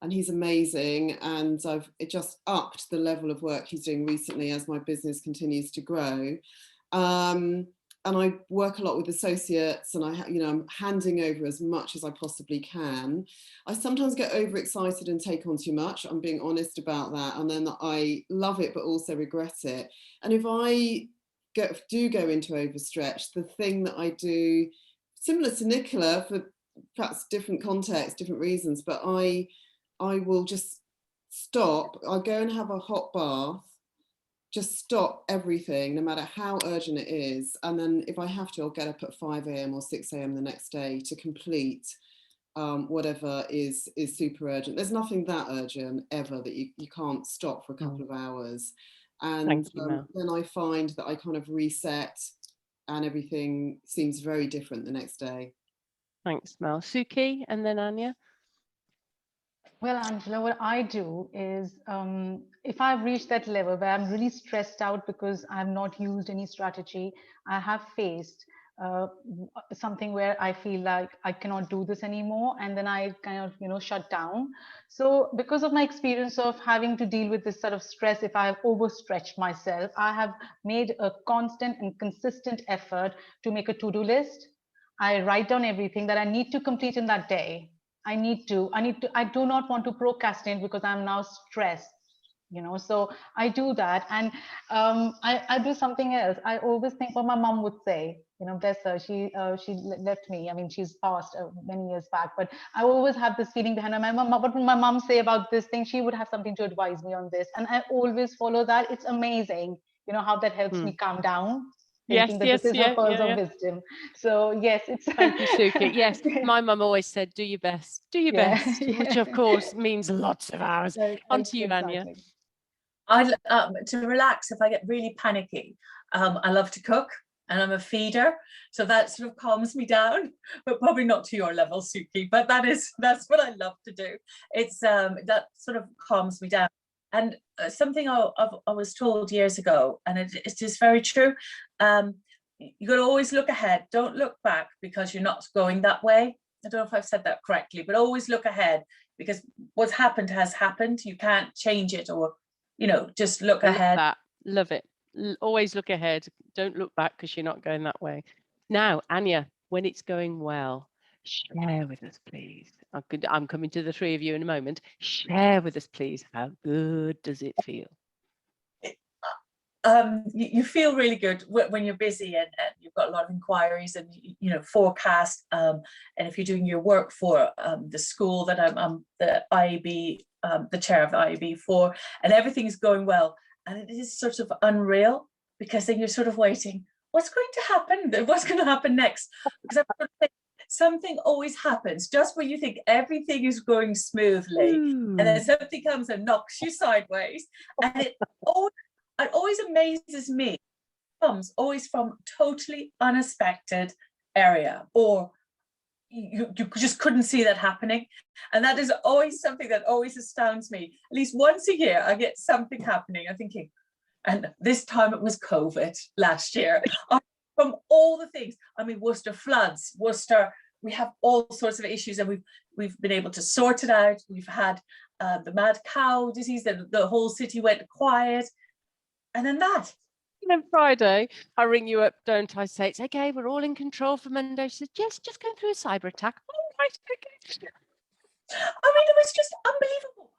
and he's amazing, and I've just upped the level of work he's doing recently as my business continues to grow. And I work a lot with associates, and I'm handing over as much as I possibly can. I sometimes get overexcited and take on too much. I'm being honest about that, and then I love it, but also regret it. And if I do go into overstretch, the thing that I do, similar to Nicola, for perhaps different contexts, different reasons, but I I will just stop. I'll go and have a hot bath, just stop everything, no matter how urgent it is. And then if I have to, I'll get up at 5 a.m. or 6 a.m. the next day to complete whatever is super urgent. There's nothing that urgent ever that you can't stop for a couple of hours. And then I find that I kind of reset and everything seems very different the next day. Thanks, Mel. Suki, and then Anja. Well, Angela, what I do is if I've reached that level where I'm really stressed out because I've not used any strategy, I have faced something where I feel like I cannot do this anymore, and then I kind of shut down. So because of my experience of having to deal with this sort of stress, if I have overstretched myself, I have made a constant and consistent effort to make a to-do list. I write down everything that I need to complete in that day. I do not want to procrastinate because I'm now stressed, so I do that. And I do something else. I always think what my mom would say, bless her, she left me. I mean, she's passed many years back, but I always have this feeling behind my mom. What would my mom say about this thing? She would have something to advise me on this. And I always follow that. It's amazing, how that helps me calm down. Thinking that this is her pearls of wisdom. So yes, it's thank you, Suki. Yes, my mum always said, do your best, which of course means lots of hours. On to you, Anja. To relax, if I get really panicky, I love to cook, and I'm a feeder, so that sort of calms me down, but probably not to your level, Suki, but that's what I love to do. It's that sort of calms me down. And something I was told years ago, and it is very true, you got to always look ahead. Don't look back because you're not going that way. I don't know if I've said that correctly, but always look ahead because what's happened has happened. You can't change it, or, just look ahead. Love it. Always look ahead. Don't look back because you're not going that way. Now, Anja, when it's going well, share with us, please. I'm coming to the three of you in a moment. Share with us, please. How good does it feel? You feel really good when you're busy and you've got a lot of inquiries and forecast. And if you're doing your work for the school that I'm the IAB, the chair of the IAB for, and everything's going well, and it is sort of unreal because then you're sort of waiting. What's going to happen? What's going to happen next? Because something always happens just when you think everything is going smoothly, and then something comes and knocks you sideways, and it always amazes me. It comes always from totally unexpected area, or you just couldn't see that happening, and that is always something that always astounds me. At least once a year, I get something happening. I'm thinking, and this time it was COVID last year. From all the things, I mean, Worcester floods, we have all sorts of issues, and we've been able to sort it out. We've had the mad cow disease, the whole city went quiet, and then that. And then Friday, I ring you up, don't I? Say, it's okay, we're all in control for Monday. She said, yes, just going through a cyber attack. Oh, right, okay. I mean, it was just unbelievable.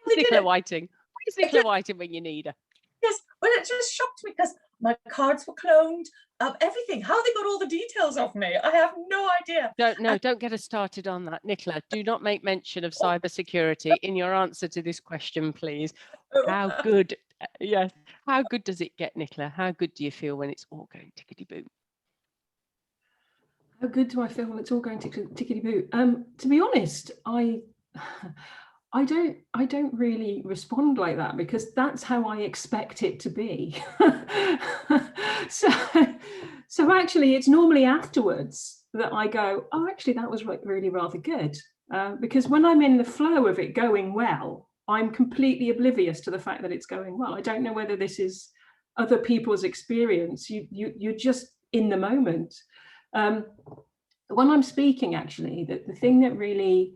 Nicola Whiting. Where's Nicola Whiting when you need her? Yes, well, it just shocked me because my cards were cloned, everything. How they got all the details of me, I have no idea. Don't get us started on that, Nicola. Do not make mention of cyber security in your answer to this question, please. How good? Yes. How good does it get, Nicola? How good do you feel when it's all going tickety-boo? How good do I feel when it's all going tickety-boo? To be honest, I don't really respond like that because that's how I expect it to be. So actually, it's normally afterwards that I go, oh, actually, that was really rather good. Because when I'm in the flow of it going well, I'm completely oblivious to the fact that it's going well. I don't know whether this is other people's experience. You're just in the moment. When I'm speaking, actually, the thing that really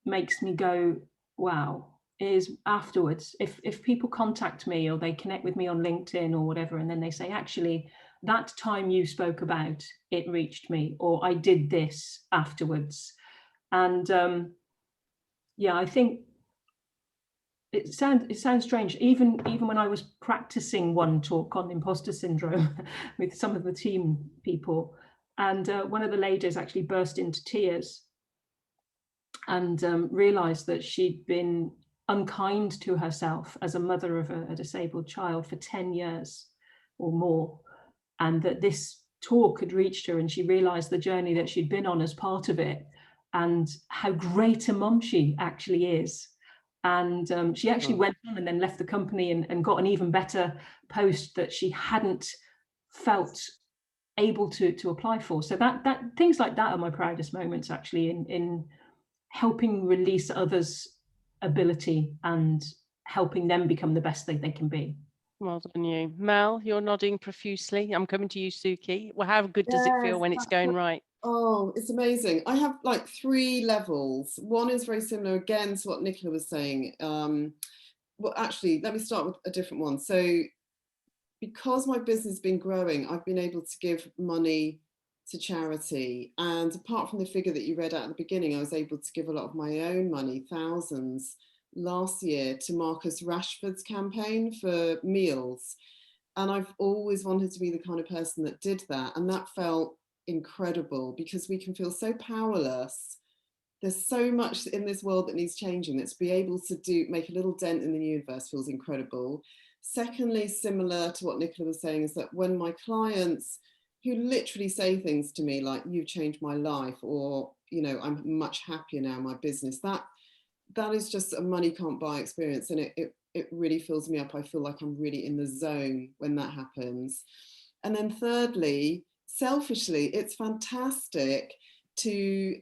makes me go, wow, is afterwards. If people contact me or they connect with me on LinkedIn or whatever, and then they say, actually, that time you spoke about, it reached me, or I did this afterwards. And yeah, I think it sounds strange. Even when I was practicing one talk on imposter syndrome with some of the team people, and one of the ladies actually burst into tears. and realized that she'd been unkind to herself as a mother of a disabled child for 10 years or more, and that this talk had reached her, and she realized the journey that she'd been on as part of it and how great a mum she actually is. And she actually went on and then left the company and got an even better post that she hadn't felt able to apply for. So that things like that are my proudest moments, actually, in helping release others' ability and helping them become the best they can be. Well done, you. Mel, you're nodding profusely. I'm coming to you, Suki. Well, how good does it feel when it's going right? Oh, it's amazing. I have like 3 levels. One is very similar again to what Nicola was saying. Well, actually, let me start with a different one. So because my business has been growing, I've been able to give money to charity. And apart from the figure that you read out at the beginning, I was able to give a lot of my own money, thousands, last year to Marcus Rashford's campaign for meals. And I've always wanted to be the kind of person that did that. And that felt incredible, because we can feel so powerless. There's so much in this world that needs changing, that to be able to make a little dent in the universe feels incredible. Secondly, similar to what Nicola was saying, is that when my clients who literally say things to me like, "You've changed my life," or, you know, "I'm much happier now in my business," that is just a money can't buy experience, and it really fills me up. I feel like I'm really in the zone when that happens. And then thirdly, selfishly, it's fantastic to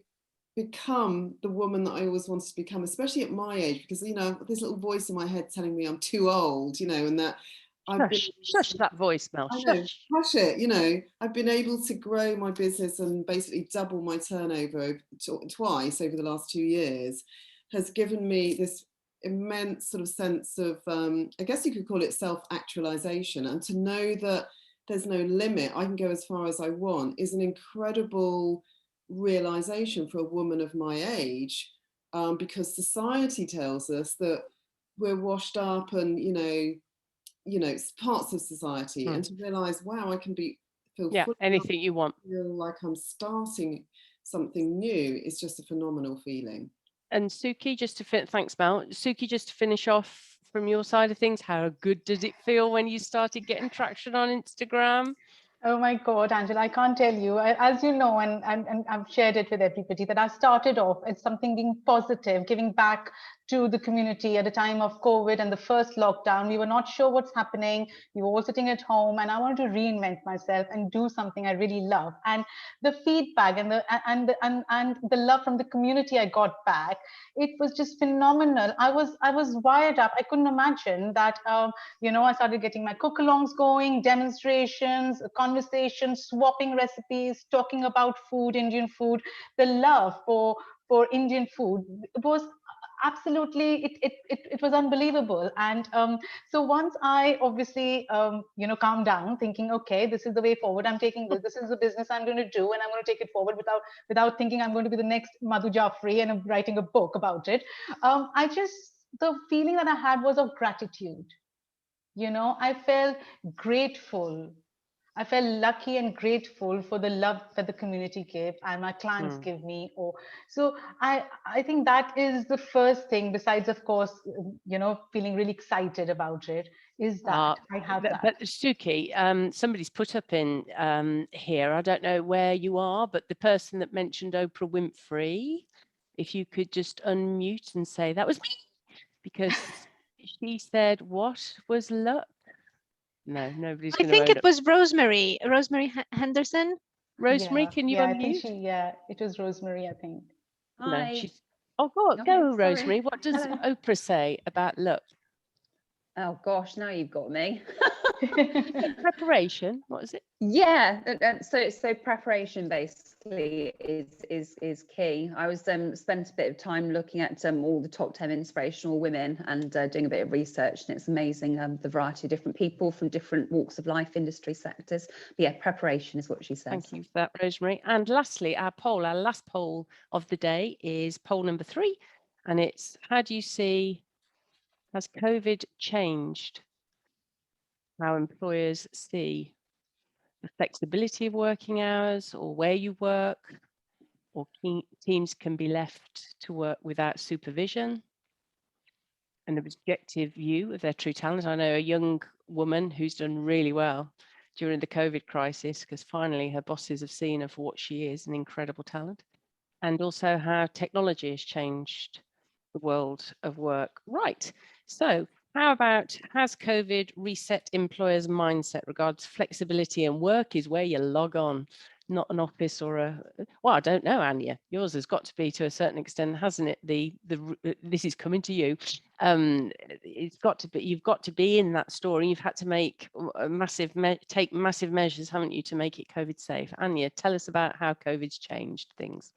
become the woman that I always wanted to become, especially at my age, because, you know, this little voice in my head telling me I'm too old, you know, and that Shush that voice, Mel. I know, hush it, you know. I've been able to grow my business and basically double my turnover twice over the last 2 years, has given me this immense sort of sense of, I guess you could call it self-actualization, and to know that there's no limit, I can go as far as I want, is an incredible realization for a woman of my age, because society tells us that we're washed up and, you know, parts of society, and to realize, wow, I can feel anything you want, feel like I'm starting something new, is just a phenomenal feeling. And Suki, just to thanks, Mel. Suki, just to finish off from your side of things, how good does it feel when you started getting traction on Instagram? Oh my God, Angela, I can't tell you. As you know, and I've shared it with everybody, that I started off as something being positive, giving back to the community at a time of COVID and the first lockdown. We were not sure what's happening. We were all sitting at home, and I wanted to reinvent myself and do something I really love. And the feedback and the love from the community I got back, it was just phenomenal. I was wired up. I couldn't imagine that. You know, I started getting my cook-alongs going, demonstrations, conversations, swapping recipes, talking about food, Indian food. The love for Indian food, it was absolutely, it was unbelievable. And so once I obviously you know, calmed down, thinking, okay, this is the way forward, I'm taking this is the business I'm going to do, and I'm going to take it forward without thinking I'm going to be the next Madhu Jaffrey and I'm writing a book about it. The feeling that I had was of gratitude. You know, I felt grateful. I felt lucky and grateful for the love that the community gave and my clients give me. So I think that is the first thing, besides, of course, you know, feeling really excited about it, is that I have that. But Suki, somebody's put up in here, I don't know where you are, but the person that mentioned Oprah Winfrey, if you could just unmute and say that was me, because she said, what was luck? No, nobody's going to. I think it was Rosemary Henderson. Rosemary, can you unmute? I think it was Rosemary, I think. No, Hi. she's. Oh, go, Rosemary. What does Oprah say about luck? Oh gosh, now you've got me. Preparation. What is it? Yeah, so preparation basically is key. I was spent a bit of time looking at all the top 10 inspirational women and doing a bit of research, and it's amazing the variety of different people from different walks of life, industry sectors. But yeah, preparation is what she says. Thank you for that, Rosemary. And lastly, our last poll of the day is poll number 3, and it's, how do you see, has COVID changed how employers see the flexibility of working hours or where you work? or teams can be left to work without supervision, an objective view of their true talent. I know a young woman who's done really well during the COVID crisis because finally her bosses have seen her for what she is, an incredible talent. And also how technology has changed the world of work. Right. So how about, has COVID reset employers' mindset regards flexibility and work is where you log on, not an office or a, well, I don't know, Anja, yours has got to be to a certain extent, hasn't it? This is coming to you. It's got to be, you've got to be in that story. You've had to make take massive measures, haven't you, to make it COVID safe. Anja, tell us about how COVID's changed things.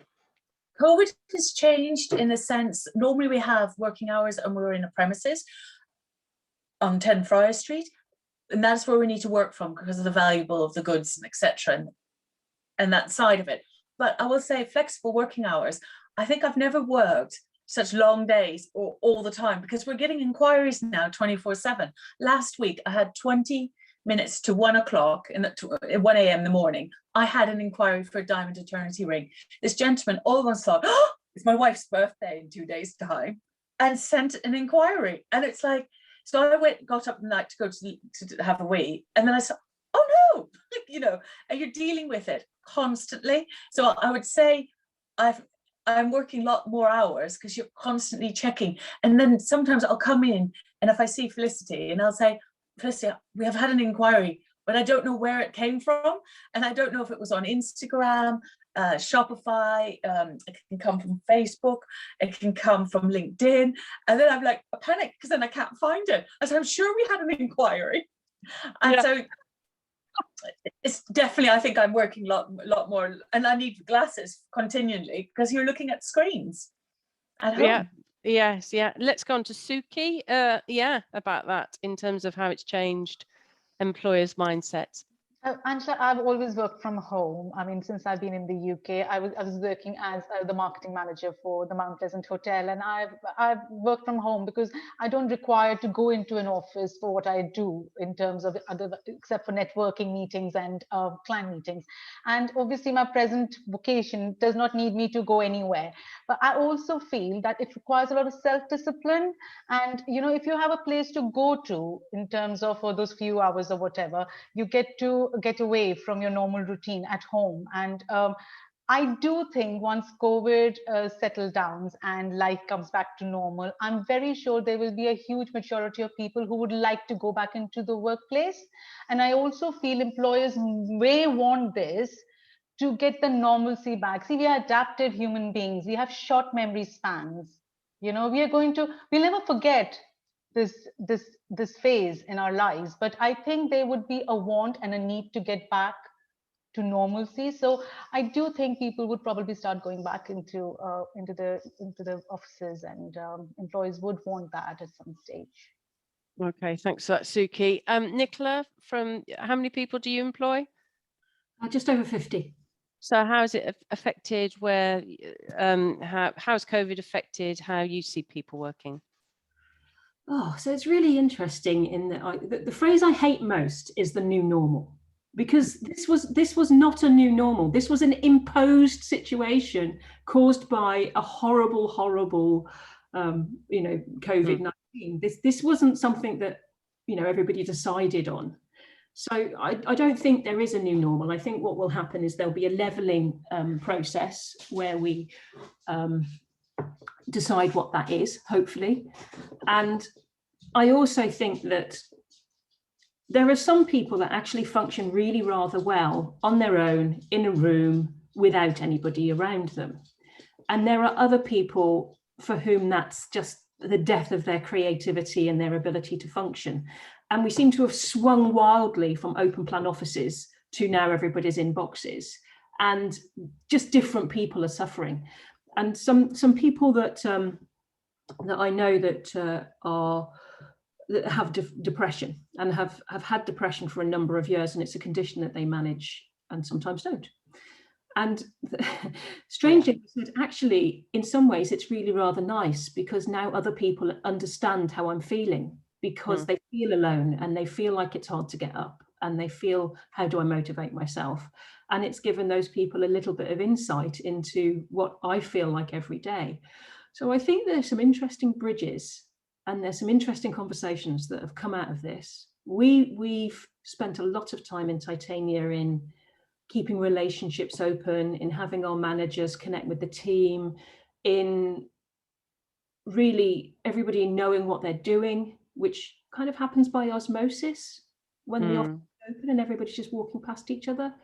COVID has changed in the sense, normally we have working hours and we're in a premises on 10 Friar Street, and that's where we need to work from because of the valuable of the goods, etc. And that side of it. But I will say flexible working hours, I think I've never worked such long days or all the time because we're getting inquiries now 24/7. Last week I had 20 minutes to 1 o'clock at 1 a.m. in the morning. I had an inquiry for a diamond eternity ring. This gentleman almost thought, oh, it's my wife's birthday in 2 days' time, and sent an inquiry. And it's like, so I got up at night to go to have a wee, and then I said, oh no, you know, and you're dealing with it constantly. So I would say I'm working a lot more hours because you're constantly checking. And then sometimes I'll come in, and if I see Felicity, and I'll say, Felicity, we have had an inquiry, but I don't know where it came from. And I don't know if it was on Instagram, Shopify, it can come from Facebook, it can come from LinkedIn. And then I'm like, I panic because then I can't find it. I said, I'm sure we had an inquiry. And so it's definitely, I think I'm working a lot more, and I need glasses continually because you're looking at screens at home. Yeah. Yes, yeah. Let's go on to Suki. About that in terms of how it's changed employers' mindsets. Angela, I've always worked from home. I mean, since I've been in the UK, I was working as the marketing manager for the Mount Pleasant Hotel, and I've worked from home because I don't require to go into an office for what I do in terms of except for networking meetings and client meetings. And obviously, my present vocation does not need me to go anywhere. But I also feel that it requires a lot of self-discipline. And you know, if you have a place to go to in terms of for those few hours or whatever, you get away from your normal routine at home. And I do think once COVID settles down and life comes back to normal, I'm very sure there will be a huge majority of people who would like to go back into the workplace. And I also feel employers may want this to get the normalcy back. See, we are adaptive human beings. We have short memory spans. You know, we'll never forget this phase in our lives, but I think there would be a want and a need to get back to normalcy. So I do think people would probably start going back into the offices, and employees would want that at some stage. Okay, thanks for that, Suki. Nicola, from how many people do you employ? Just over 50. So how has it affected how's COVID affected how you see people working? Oh, so it's really interesting in that the phrase I hate most is the new normal, because this was not a new normal. This was an imposed situation caused by a horrible, COVID-19. This wasn't something that, everybody decided on. So I don't think there is a new normal. I think what will happen is there'll be a leveling process where we decide what that is, hopefully. And I also think that there are some people that actually function really rather well on their own in a room without anybody around them. And there are other people for whom that's just the death of their creativity and their ability to function. And we seem to have swung wildly from open plan offices to now everybody's in boxes, and just different people are suffering. And some people that I know that have depression and have had depression for a number of years, and it's a condition that they manage and sometimes don't. And strangely, actually, in some ways, it's really rather nice because now other people understand how I'm feeling, because they feel alone and they feel like it's hard to get up and they feel, how do I motivate myself? And it's given those people a little bit of insight into what I feel like every day. So I think there's some interesting bridges and there's some interesting conversations that have come out of this. We've spent a lot of time in Titania in keeping relationships open, in having our managers connect with the team, in really everybody knowing what they're doing, which kind of happens by osmosis when the office is open and everybody's just walking past each other.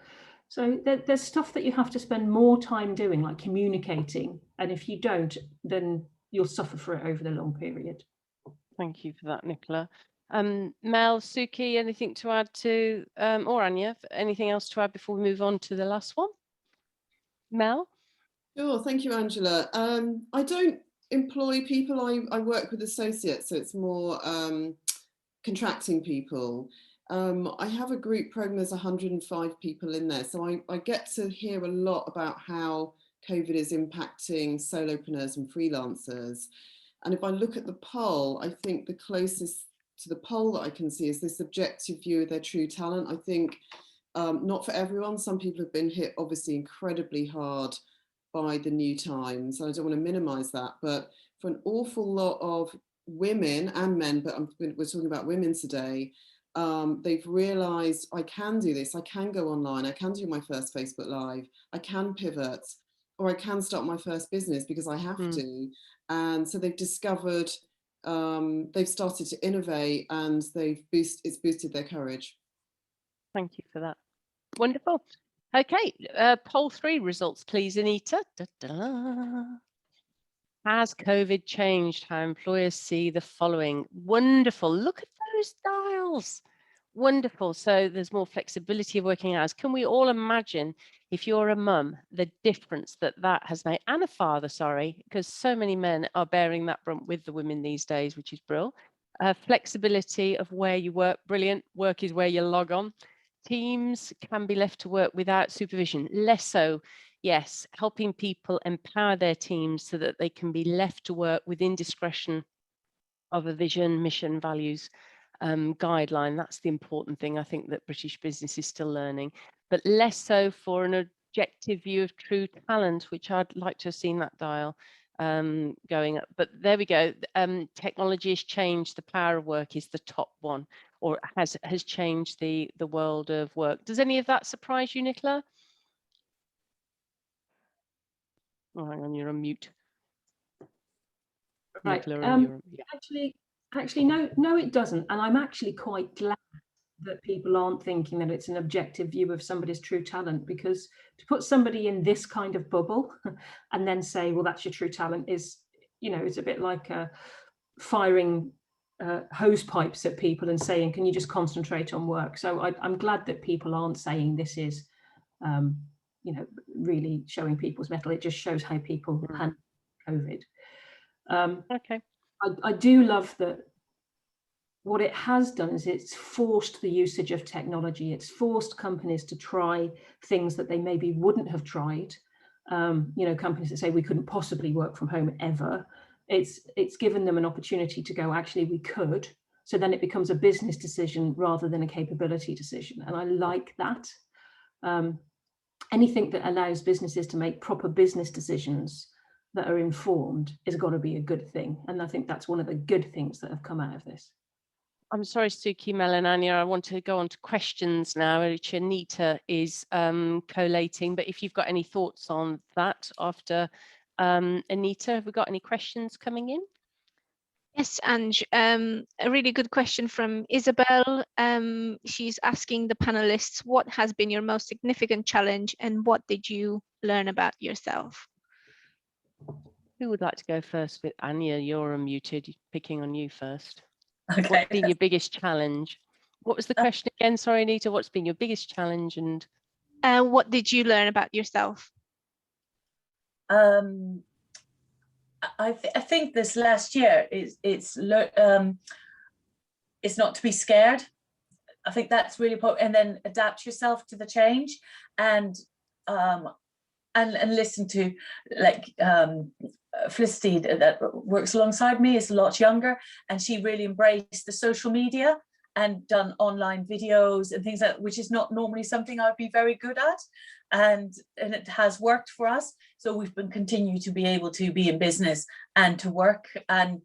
So there's stuff that you have to spend more time doing, like communicating. And if you don't, then you'll suffer for it over the long period. Thank you for that, Nicola. Mel, Suki, anything to add to, or Anja, anything else to add before we move on to the last one? Mel? Sure, thank you, Angela. I don't employ people, I work with associates, so it's more contracting people. I have a group program, there's 105 people in there, so I get to hear a lot about how COVID is impacting solopreneurs and freelancers. And if I look at the poll, I think the closest to the poll that I can see is this objective view of their true talent. I think not for everyone, some people have been hit obviously incredibly hard by the new times. I don't want to minimize that, but for an awful lot of women and men, but we're talking about women today, they've realized I can do this, I can go online, I can do my first Facebook Live, I can pivot, or I can start my first business because I have to. And so they've discovered, they've started to innovate and it's boosted their courage. Thank you for that. Wonderful. Okay, poll 3 results, please, Anita. Has COVID changed how employers see the following? Wonderful. Look at those dials. Wonderful. So there's more flexibility of working hours. Can we all imagine, if you're a mum, the difference that that has made, and a father, sorry, because so many men are bearing that brunt with the women these days, which is brilliant. Flexibility of where you work, brilliant. Work is where you log on. Teams can be left to work without supervision, less so. Yes, helping people empower their teams so that they can be left to work within discretion of a vision, mission, values, guideline. That's the important thing, I think, that British business is still learning, but less so for an objective view of true talent, which I'd like to have seen that dial going up. But there we go. Technology has changed. The power of work is the top one, or has changed the world of work. Does any of that surprise you, Nicola? Oh, hang on, you're on mute. Right. Nicola, Actually, no, it doesn't. And I'm actually quite glad that people aren't thinking that it's an objective view of somebody's true talent, because to put somebody in this kind of bubble and then say, well, that's your true talent is, it's a bit like firing hose pipes at people and saying, can you just concentrate on work? So I'm glad that people aren't saying this is, really showing people's mettle. It just shows how people handle COVID. okay. I do love that what it has done is it's forced the usage of technology. It's forced companies to try things that they maybe wouldn't have tried. Companies that say we couldn't possibly work from home ever. It's given them an opportunity to go, actually, we could. So then it becomes a business decision rather than a capability decision. And I like that. Anything that allows businesses to make proper business decisions that are informed has got to be a good thing. And I think that's one of the good things that have come out of this. I'm sorry, Suki, Mel and Anja, I want to go on to questions now, which Anita is collating. But if you've got any thoughts on that after Anita, have we got any questions coming in? Yes, Ange, a really good question from Isabel. She's asking the panelists, what has been your most significant challenge and what did you learn about yourself? Who would like to go first? With Anja, you're unmuted, picking on you first. Okay. What's been your biggest challenge? What was the question again? Sorry, Anita, what's been your biggest challenge and what did you learn about yourself? I think this last year it's not to be scared. I think that's really important, and then adapt yourself to the change. And and listen to, like, Felicity that works alongside me is a lot younger, and she really embraced the social media and done online videos and things like that, which is not normally something I'd be very good at, and it has worked for us. So we've been continue to be able to be in business and to work, and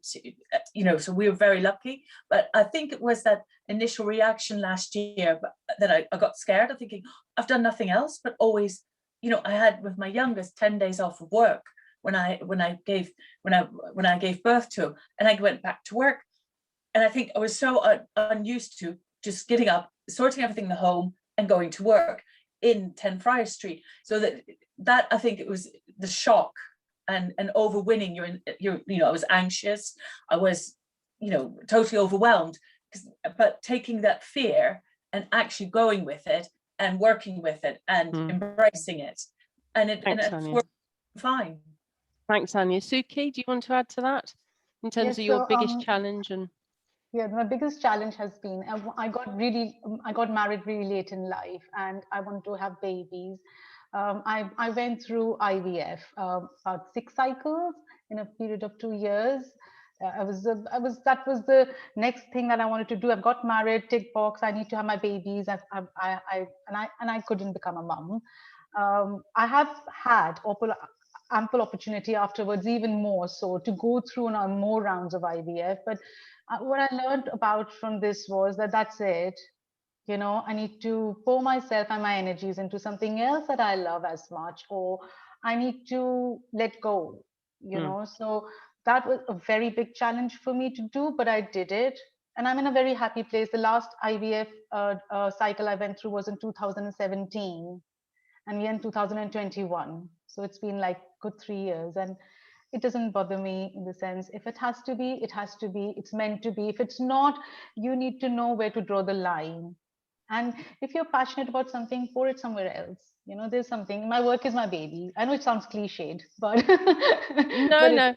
you know, so we were very lucky. But I think it was that initial reaction last year that I got scared of thinking I've done nothing else, but always, you know, I had with my youngest 10 days off of work when I gave birth to him, and I went back to work. And I think I was so unused to just getting up, sorting everything in the home and going to work in 10 Friar Street. So that I think it was the shock and overwinning your, you know, I was anxious. I was, you know, totally overwhelmed, but taking that fear and actually going with it and working with it and embracing it. And it worked fine. Thanks, Anja. Suki, do you want to add to that in terms of your biggest challenge? And yeah, my biggest challenge has been I got married really late in life, and I want to have babies. I went through IVF, about 6 cycles in a period of 2 years. That was the next thing that I wanted to do. I've got married, tick box. I need to have my babies. And I couldn't become a mum. I have had ample opportunity afterwards, even more so, to go through more rounds of IVF. But what I learned about from this was that's it. You know, I need to pour myself and my energies into something else that I love as much, or I need to let go, you know. So that was a very big challenge for me to do, but I did it. And I'm in a very happy place. The last IVF cycle I went through was in 2017, and we're in 2021. So it's been like good 3 years. And it doesn't bother me, in the sense, if it has to be, it has to be. It's meant to be. If it's not, you need to know where to draw the line. And if you're passionate about something, pour it somewhere else. You know, there's something. My work is my baby. I know it sounds cliched, but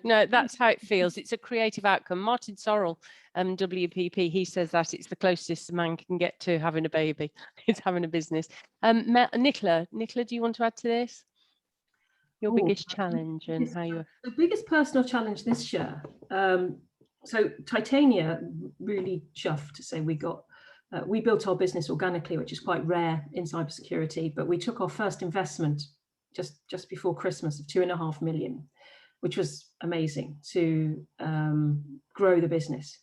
no, that's how it feels. It's a creative outcome. Martin Sorrell, WPP, he says that it's the closest a man can get to having a baby. It's having a business. Nicola, do you want to add to this? Your biggest challenge and how you... The biggest personal challenge this year. So Titania, really chuffed to say we built our business organically, which is quite rare in cybersecurity, but we took our first investment just before Christmas of 2.5 million, which was amazing to grow the business.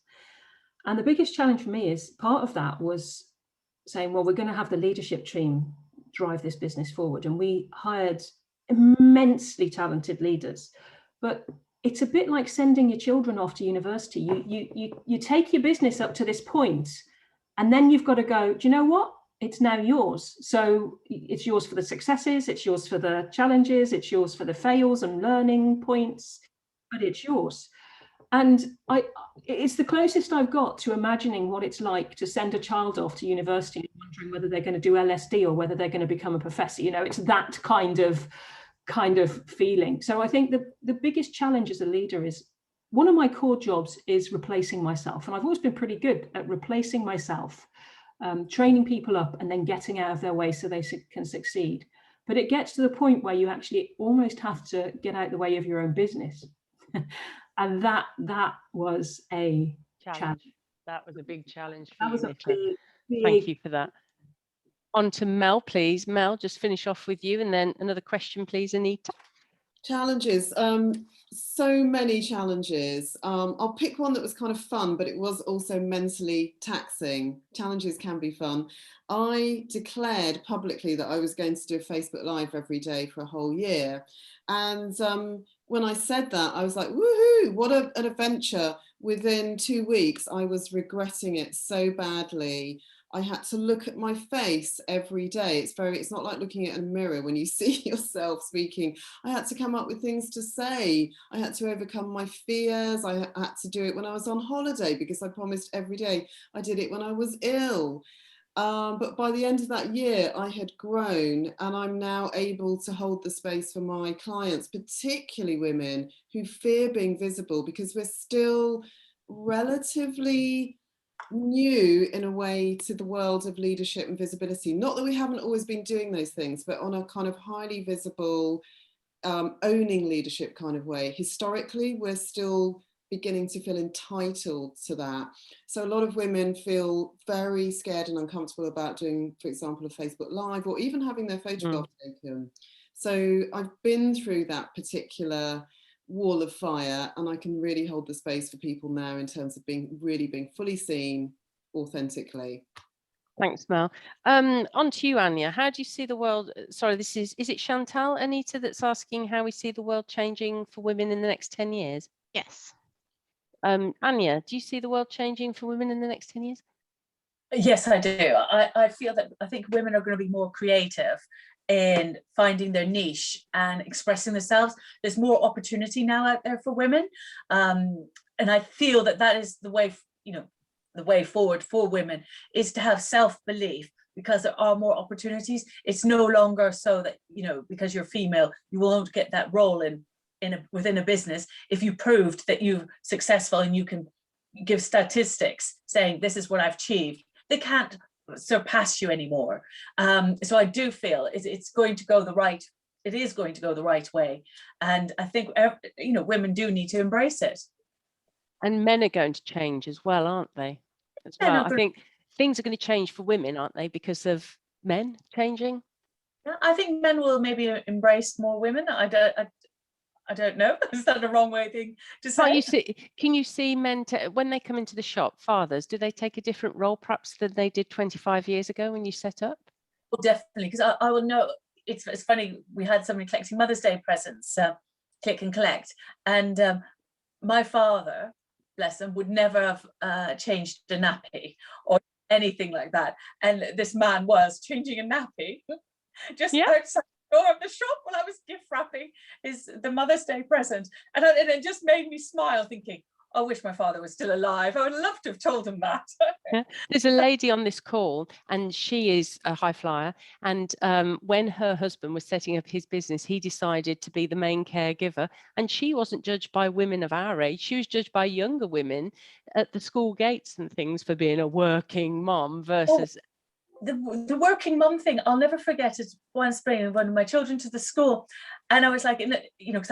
And the biggest challenge for me is part of that was saying, well, we're going to have the leadership team drive this business forward. And we hired immensely talented leaders, but it's a bit like sending your children off to university. You take your business up to this point, and then you've got to go, do you know what? It's now yours. So it's yours for the successes, it's yours for the challenges, it's yours for the fails and learning points, but it's yours. And it's the closest I've got to imagining what it's like to send a child off to university and wondering whether they're going to do LSD or whether they're going to become a professor. You know, it's that kind of feeling. So I think the biggest challenge as a leader is, one of my core jobs is replacing myself. And I've always been pretty good at replacing myself, training people up and then getting out of their way so they can succeed. But it gets to the point where you actually almost have to get out the way of your own business. And that was a challenge. That was a big challenge for you, Nicola. Thank you for that. On to Mel, please. Mel, just finish off with you, and then another question, please, Anita. Challenges, so many challenges. I'll pick one that was kind of fun, but it was also mentally taxing. Challenges can be fun. I declared publicly that I was going to do a Facebook Live every day for a whole year. And when I said that, I was like, woohoo, what an adventure. Within 2 weeks, I was regretting it so badly. I had to look at my face every day. It's not like looking at a mirror when you see yourself speaking. I had to come up with things to say. I had to overcome my fears. I had to do it when I was on holiday because I promised every day. I did it when I was ill. But by the end of that year, I had grown, and I'm now able to hold the space for my clients, particularly women who fear being visible, because we're still relatively new in a way to the world of leadership and visibility. Not that we haven't always been doing those things, but on a kind of highly visible, owning leadership kind of way. Historically, we're still beginning to feel entitled to that. So a lot of women feel very scared and uncomfortable about doing, for example, a Facebook Live or even having their photograph taken. So I've been through that particular wall of fire, and I can really hold the space for people now in terms of being fully seen authentically. Thanks, Mel. On to you, Anja. How do you see the world? Sorry, is it Chantal, Anita, that's asking how we see the world changing for women in the next 10 years? Yes. Anja, do you see the world changing for women in the next 10 years? Yes, I do. I feel that I think women are going to be more creative in finding their niche and expressing themselves. There's more opportunity now out there for women, and I feel that that is the way, the way forward for women is to have self-belief, because there are more opportunities. It's no longer so that because you're female you won't get that role within a business if you proved that you're successful and you can give statistics saying this is what I've achieved. They can't surpass you anymore. So I do feel it's going to go the right. It is going to go the right way, and I think women do need to embrace it. And men are going to change as well, aren't they? As well, I think things are going to change for women, aren't they, because of men changing? I think men will maybe embrace more women. I don't know. Is that the wrong way thing to say? Can you see men when they come into the shop, fathers, do they take a different role perhaps than they did 25 years ago when you set up? Well, definitely, because I will know. It's funny. We had somebody collecting Mother's Day presents, click and collect, and my father, bless him, would never have changed a nappy or anything like that. And this man was changing a nappy just outside the door of the shop while I was gift wrapping the Mother's Day present. And it just made me smile, thinking, I wish my father was still alive. I would love to have told him that. There's a lady on this call, and she is a high flyer. And when her husband was setting up his business, he decided to be the main caregiver. And she wasn't judged by women of our age. She was judged by younger women at the school gates and things for being a working mom versus... The working mum thing, I'll never forget it. Once bringing one of my children to the school, and I was like, because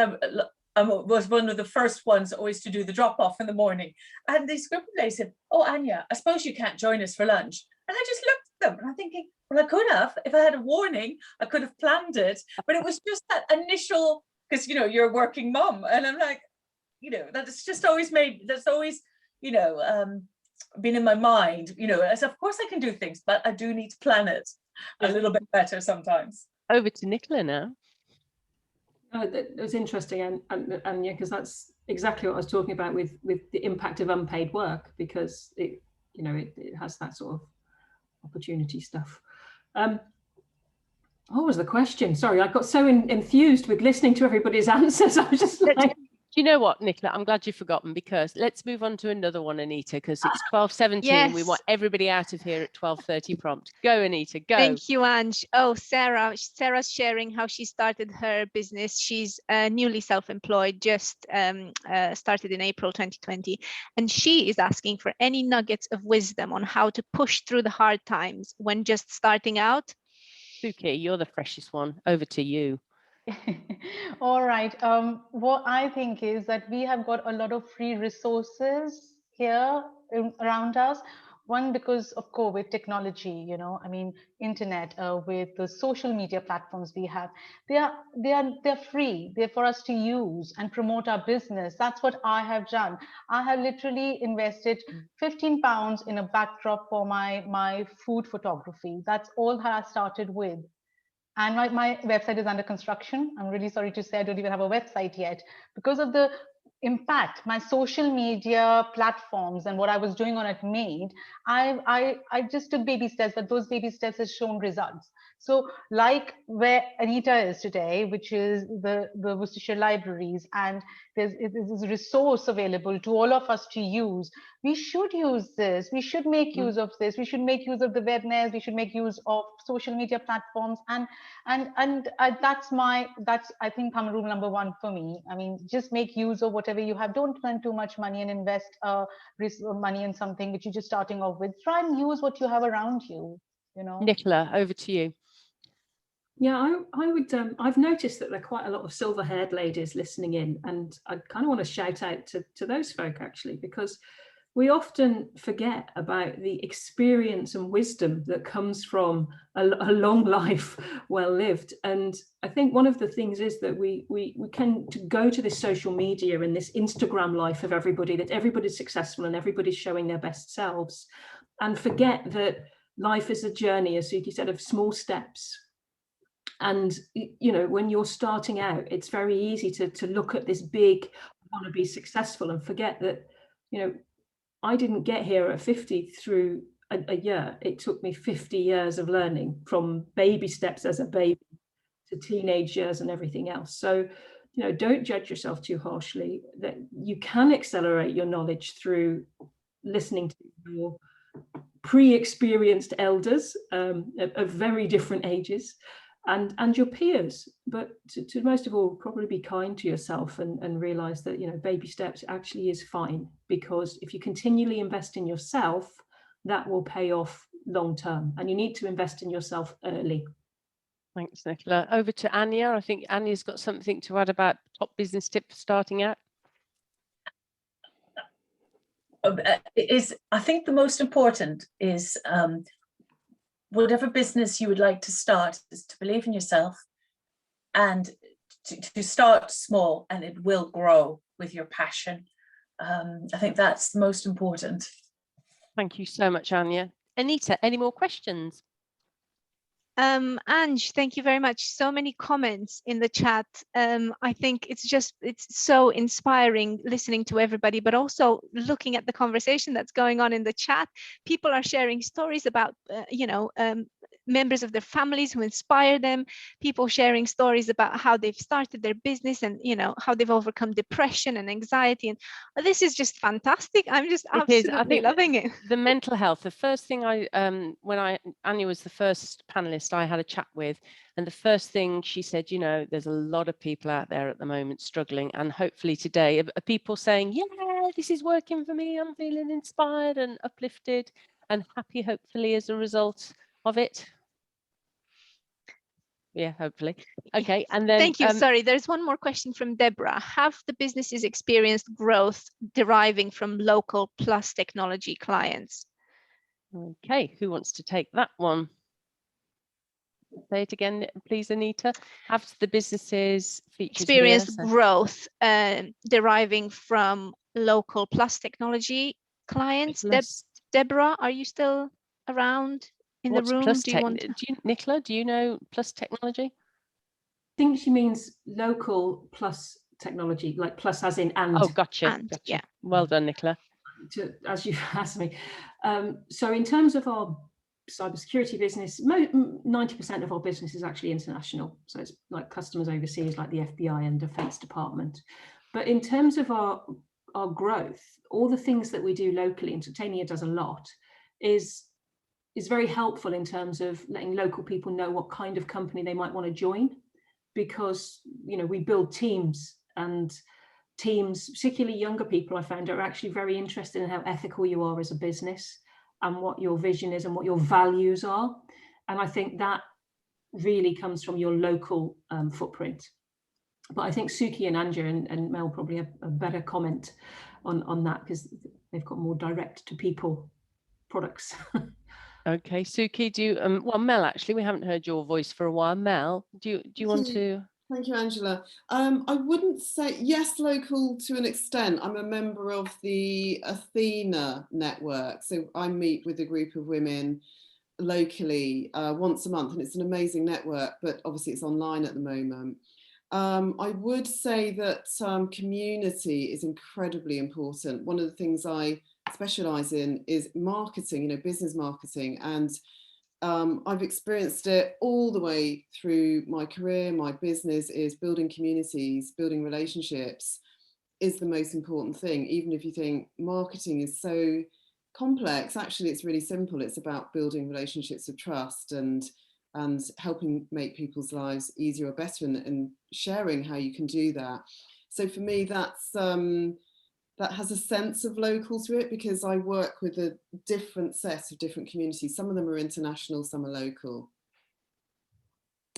I was one of the first ones always to do the drop off in the morning, and the script lady said, "Oh, Anja, I suppose you can't join us for lunch." And I just looked at them and I'm thinking, well, I could have. If I had a warning, I could have planned it, but it was just that initial, because you're a working mum, and I'm like, that's just always been in my mind, as of course I can do things, but I do need to plan it a little bit better sometimes. Over to Nicola now. It was interesting, and because that's exactly what I was talking about with the impact of unpaid work, because it has that sort of opportunity stuff. What was the question? Sorry, I got so enthused with listening to everybody's answers. I was just like... Do you know what, Nicola? I'm glad you've forgotten, because let's move on to another one, Anita, because it's 12:17. Yes. We want everybody out of here at 12:30 prompt. Go, Anita, go. Thank you, Ange. Oh, Sarah's sharing how she started her business. She's newly self-employed, just started in April 2020. And she is asking for any nuggets of wisdom on how to push through the hard times when just starting out. Suki, you're the freshest one. Over to you. All right. What I think is that we have got a lot of free resources here around us. One, because of COVID technology, internet, with the social media platforms we have, they're free. They're for us to use and promote our business. That's what I have done. I have literally invested £15 in a backdrop for my food photography. That's all that I started with. And my website is under construction. I'm really sorry to say I don't even have a website yet, because of the impact my social media platforms and what I was doing on it made. I just took baby steps, but those baby steps have shown results. So like where Anita is today, which is the Worcestershire Libraries, and there's a resource available to all of us to use. we should use this, we should make use of this, we should make use of the webinars, we should make use of social media platforms, and that's I think rule number one for me. I mean, just make use of whatever you have. Don't spend too much money and invest money in something which you're just starting off with. Try and use what you have around you, you know. Nicola, over to you. Yeah, I would. I've noticed that there are quite a lot of silver-haired ladies listening in, and I kind of want to shout out to those folk actually, because we often forget about the experience and wisdom that comes from a long life well lived. And I think one of the things is that we can go to this social media and this Instagram life of everybody, that everybody's successful and everybody's showing their best selves, and forget that life is a journey, as Suki said, of small steps. And, you know, when you're starting out, it's very easy to look at this big, I want to be successful, and forget that, you know, I didn't get here at 50 through a year. It took me 50 years of learning, from baby steps as a baby to teenage years and everything else. So, you know, don't judge yourself too harshly. That you can accelerate your knowledge through listening to your pre-experienced elders of very different ages, and your peers. But to most of all, probably be kind to yourself and realize that, you know, baby steps actually is fine, because if you continually invest in yourself, that will pay off long term, and you need to invest in yourself early. Thanks, Nicola. Over to Anja. I think Anya's got something to add about top business tip for starting out. I think the most important is whatever business you would like to start, is to believe in yourself and to start small, and it will grow with your passion. I think that's the most important. Thank you so much, Anja. Anita, any more questions? Ange, thank you very much. So many comments in the chat. I think it's so inspiring listening to everybody, but also looking at the conversation that's going on in the chat. People are sharing stories about, members of their families who inspire them, people sharing stories about how they've started their business and, you know, how they've overcome depression and anxiety. And this is just fantastic. I'm just absolutely loving it. The mental health, the first thing Anja was the first panelist I had a chat with, and the first thing she said, you know, there's a lot of people out there at the moment struggling, and hopefully today are people saying, yeah, this is working for me, I'm feeling inspired and uplifted and happy, hopefully, as a result of it. Yeah, hopefully. Okay, and then thank you. Sorry, there's one more question from Deborah. Have the businesses experienced growth deriving from local plus technology clients? Okay, who wants to take that one? Say it again, please, Anita. Have the businesses experienced growth deriving from local plus technology clients? Deborah, are you still around in the room? Nicola, do you know plus technology? I think she means local plus technology, like plus as in and. Oh, gotcha. Yeah. Well done, Nicola. As you asked me. So in terms of our cybersecurity business, 90% of our business is actually international. So it's like customers overseas, like the FBI and Defense Department. But in terms of our growth, all the things that we do locally, and Titania does a lot, is very helpful in terms of letting local people know what kind of company they might want to join, because, you know, we build teams, and teams, particularly younger people, I found, are actually very interested in how ethical you are as a business and what your vision is and what your values are. And I think that really comes from your local footprint. But I think Suki and Anja and Mel probably have a better comment on that, because they've got more direct to people products. Okay, Suki, do you, well, Mel, actually, we haven't heard your voice for a while. Mel, do you want to? Thank you, Angela. I wouldn't say, yes, local to an extent. I'm a member of the Athena network. So I meet with a group of women locally once a month, and it's an amazing network, but obviously it's online at the moment. I would say that community is incredibly important. One of the things I specialize in is marketing, you know, business marketing, and I've experienced it all the way through my career. My business is building communities, building relationships, is the most important thing. Even if you think marketing is so complex, actually it's really simple. It's about building relationships of trust and helping make people's lives easier or better, and sharing how you can do that. So for me, that's that has a sense of local to it, because I work with a different set of different communities. Some of them are international, some are local.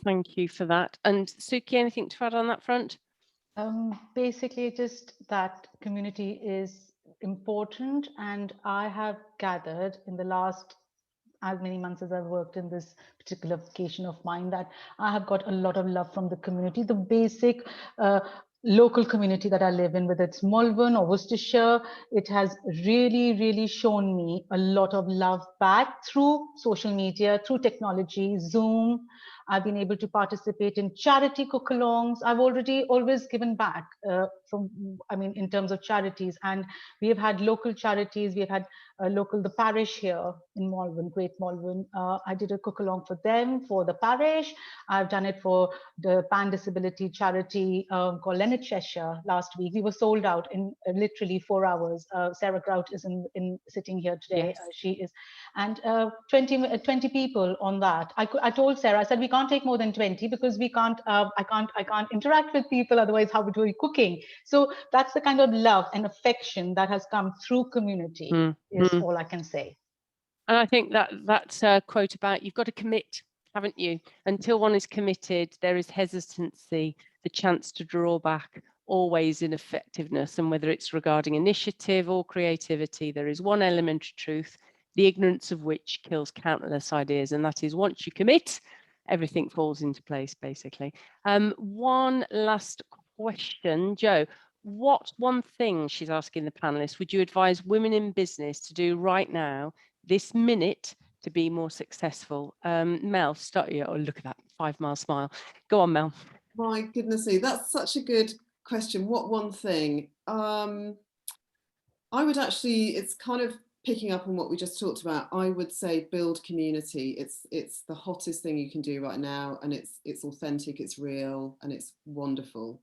Thank you for that. And Suki, anything to add on that front? Basically, just that community is important, and I have gathered in the last as many months as I've worked in this particular vocation of mine that I have got a lot of love from the community, the basic local community that I live in, whether it's Malvern or Worcestershire. It has really shown me a lot of love back through social media, through technology, Zoom. I've been able to participate in charity cook-alongs. I've always given back in terms of charities, and we have had local charities. We have had the parish here in Malvern, Great Malvern. I did a cook-along for them, for the parish. I've done it for the Pan Disability charity called Land Securities last week. We were sold out in literally 4 hours. Sarah Grout is sitting here today. Yes. She is, and 20 people on that. I told Sarah, I said, we can't take more than 20 because we can't. I can't interact with people. Otherwise, how would we be cooking? So that's the kind of love and affection that has come through community. Is all I can say. And I think that's a quote about, you've got to commit, haven't you? Until one is committed, there is hesitancy, the chance to draw back, always in effectiveness. And whether it's regarding initiative or creativity, there is one elementary truth, the ignorance of which kills countless ideas. And that is, once you commit, everything falls into place, basically. One last question, Joe. What one thing, she's asking the panelists, would you advise women in business to do right now, this minute, to be more successful? Mel, start you. Oh, look at that 5-mile smile. Go on, Mel. My goodness me, that's such a good question. What one thing? I would actually, it's kind of picking up on what we just talked about. I would say build community. It's the hottest thing you can do right now, and it's authentic, it's real, and it's wonderful.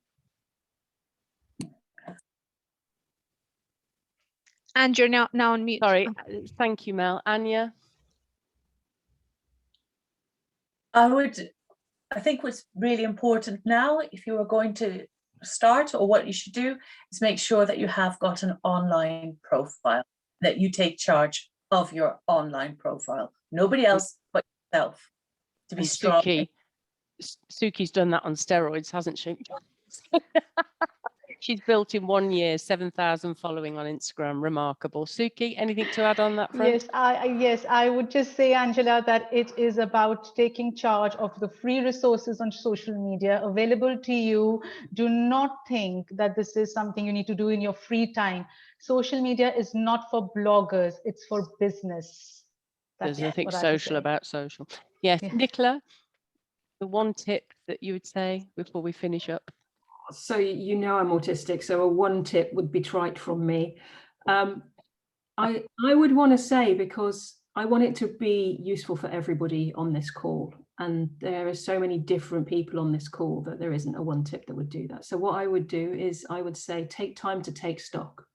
And you're now on mute. Sorry, thank you, Mel. Anja? I think what's really important now, if you are going to start, or what you should do, is make sure that you have got an online profile, that you take charge of your online profile. Nobody else but yourself, to be And strong. Suki's done that on steroids, hasn't she? She's built in 1 year 7,000 following on Instagram. Remarkable. Suki, anything to add on that front? Yes, I would just say, Angela, that it is about taking charge of the free resources on social media available to you. Do not think that this is something you need to do in your free time. Social media is not for bloggers, it's for business. There's nothing social about social. Yes, yeah. Nicola, the one tip that you would say before we finish up? So you know I'm autistic, so a one tip would be trite from me. I would want to say, because I want it to be useful for everybody on this call, and there are so many different people on this call that there isn't a one tip that would do that. So what I would do is I would say take time to take stock.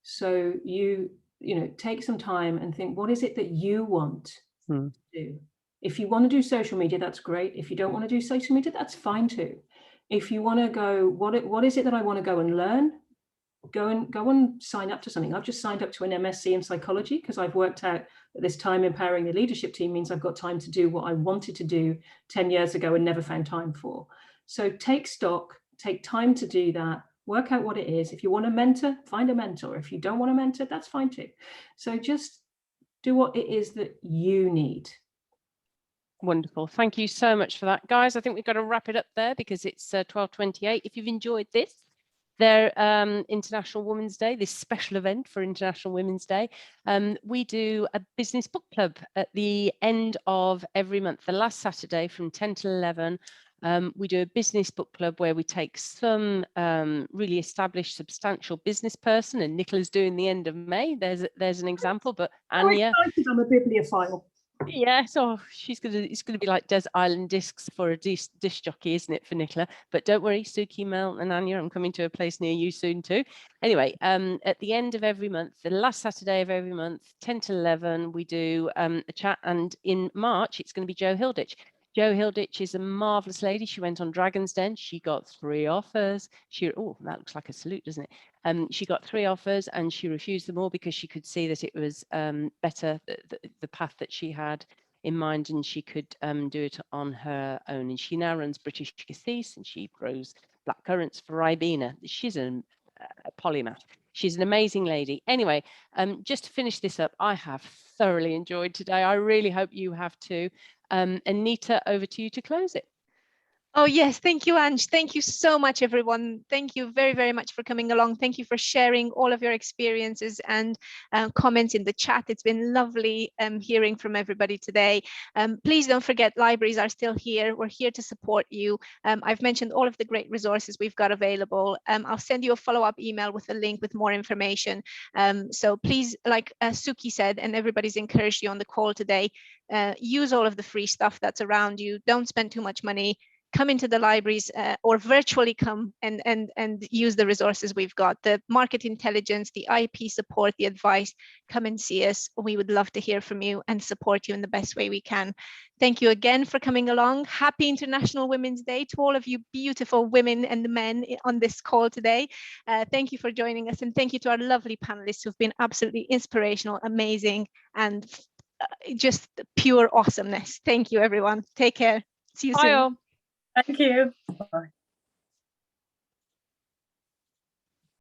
So you know, take some time and think, what is it that you want to do? If you want to do social media, that's great. If you don't want to do social media, that's fine too. If you want to go, what is it that I want to go and learn? Go and sign up to something. I've just signed up to an MSc in psychology because I've worked out that this time empowering the leadership team means I've got time to do what I wanted to do 10 years ago and never found time for. So take stock, take time to do that, work out what it is. If you want a mentor, find a mentor. If you don't want a mentor, that's fine too. So just do what it is that you need. Wonderful. Thank you so much for that, guys. I think we've got to wrap it up there because it's 12:28. If you've enjoyed this, International Women's Day, this special event for International Women's Day, we do a business book club at the end of every month, the last Saturday from 10 to 11. We do a business book club where we take some really established, substantial business person, and Nicola's doing the end of May. There's an example, but Anja. I'm a bibliophile. Yes, oh, it's gonna be like Des Island discs for a disc jockey, isn't it, for Nicola? But don't worry, Suki, Mel and Anja, I'm coming to a place near you soon too. Anyway, at the end of every month, the last Saturday of every month, 10 to 11, we do a chat, and in March, it's going to be Jo Hilditch. Jo Hilditch is a marvellous lady. She went on Dragon's Den. She got 3 offers. Oh, that looks like a salute, doesn't it? She got 3 offers and she refused them all because she could see that it was better, the path that she had in mind, and she could do it on her own. And she now runs British Cassis and she grows black currants for Ribena. She's a polymath. She's an amazing lady. Anyway, just to finish this up, I have thoroughly enjoyed today. I really hope you have too. Anita, over to you to close it. Oh, yes. Thank you, Ange. Thank you so much, everyone. Thank you very, very much for coming along. Thank you for sharing all of your experiences and comments in the chat. It's been lovely hearing from everybody today. Please don't forget, libraries are still here. We're here to support you. I've mentioned all of the great resources we've got available. I'll send you a follow-up email with a link with more information. So please, like Suki said, and everybody's encouraged you on the call today, use all of the free stuff that's around you. Don't spend too much money. Come into the libraries or virtually come and use the resources we've got, the market intelligence, the IP support, the advice. Come and see us. We would love to hear from you and support you in the best way we can. Thank you again for coming along. Happy International Women's Day to all of you beautiful women and men on this call today. Thank you for joining us, and thank you to our lovely panelists who've been absolutely inspirational, amazing, and just pure awesomeness. Thank you, everyone. Take care. See you soon. Thank you. Bye.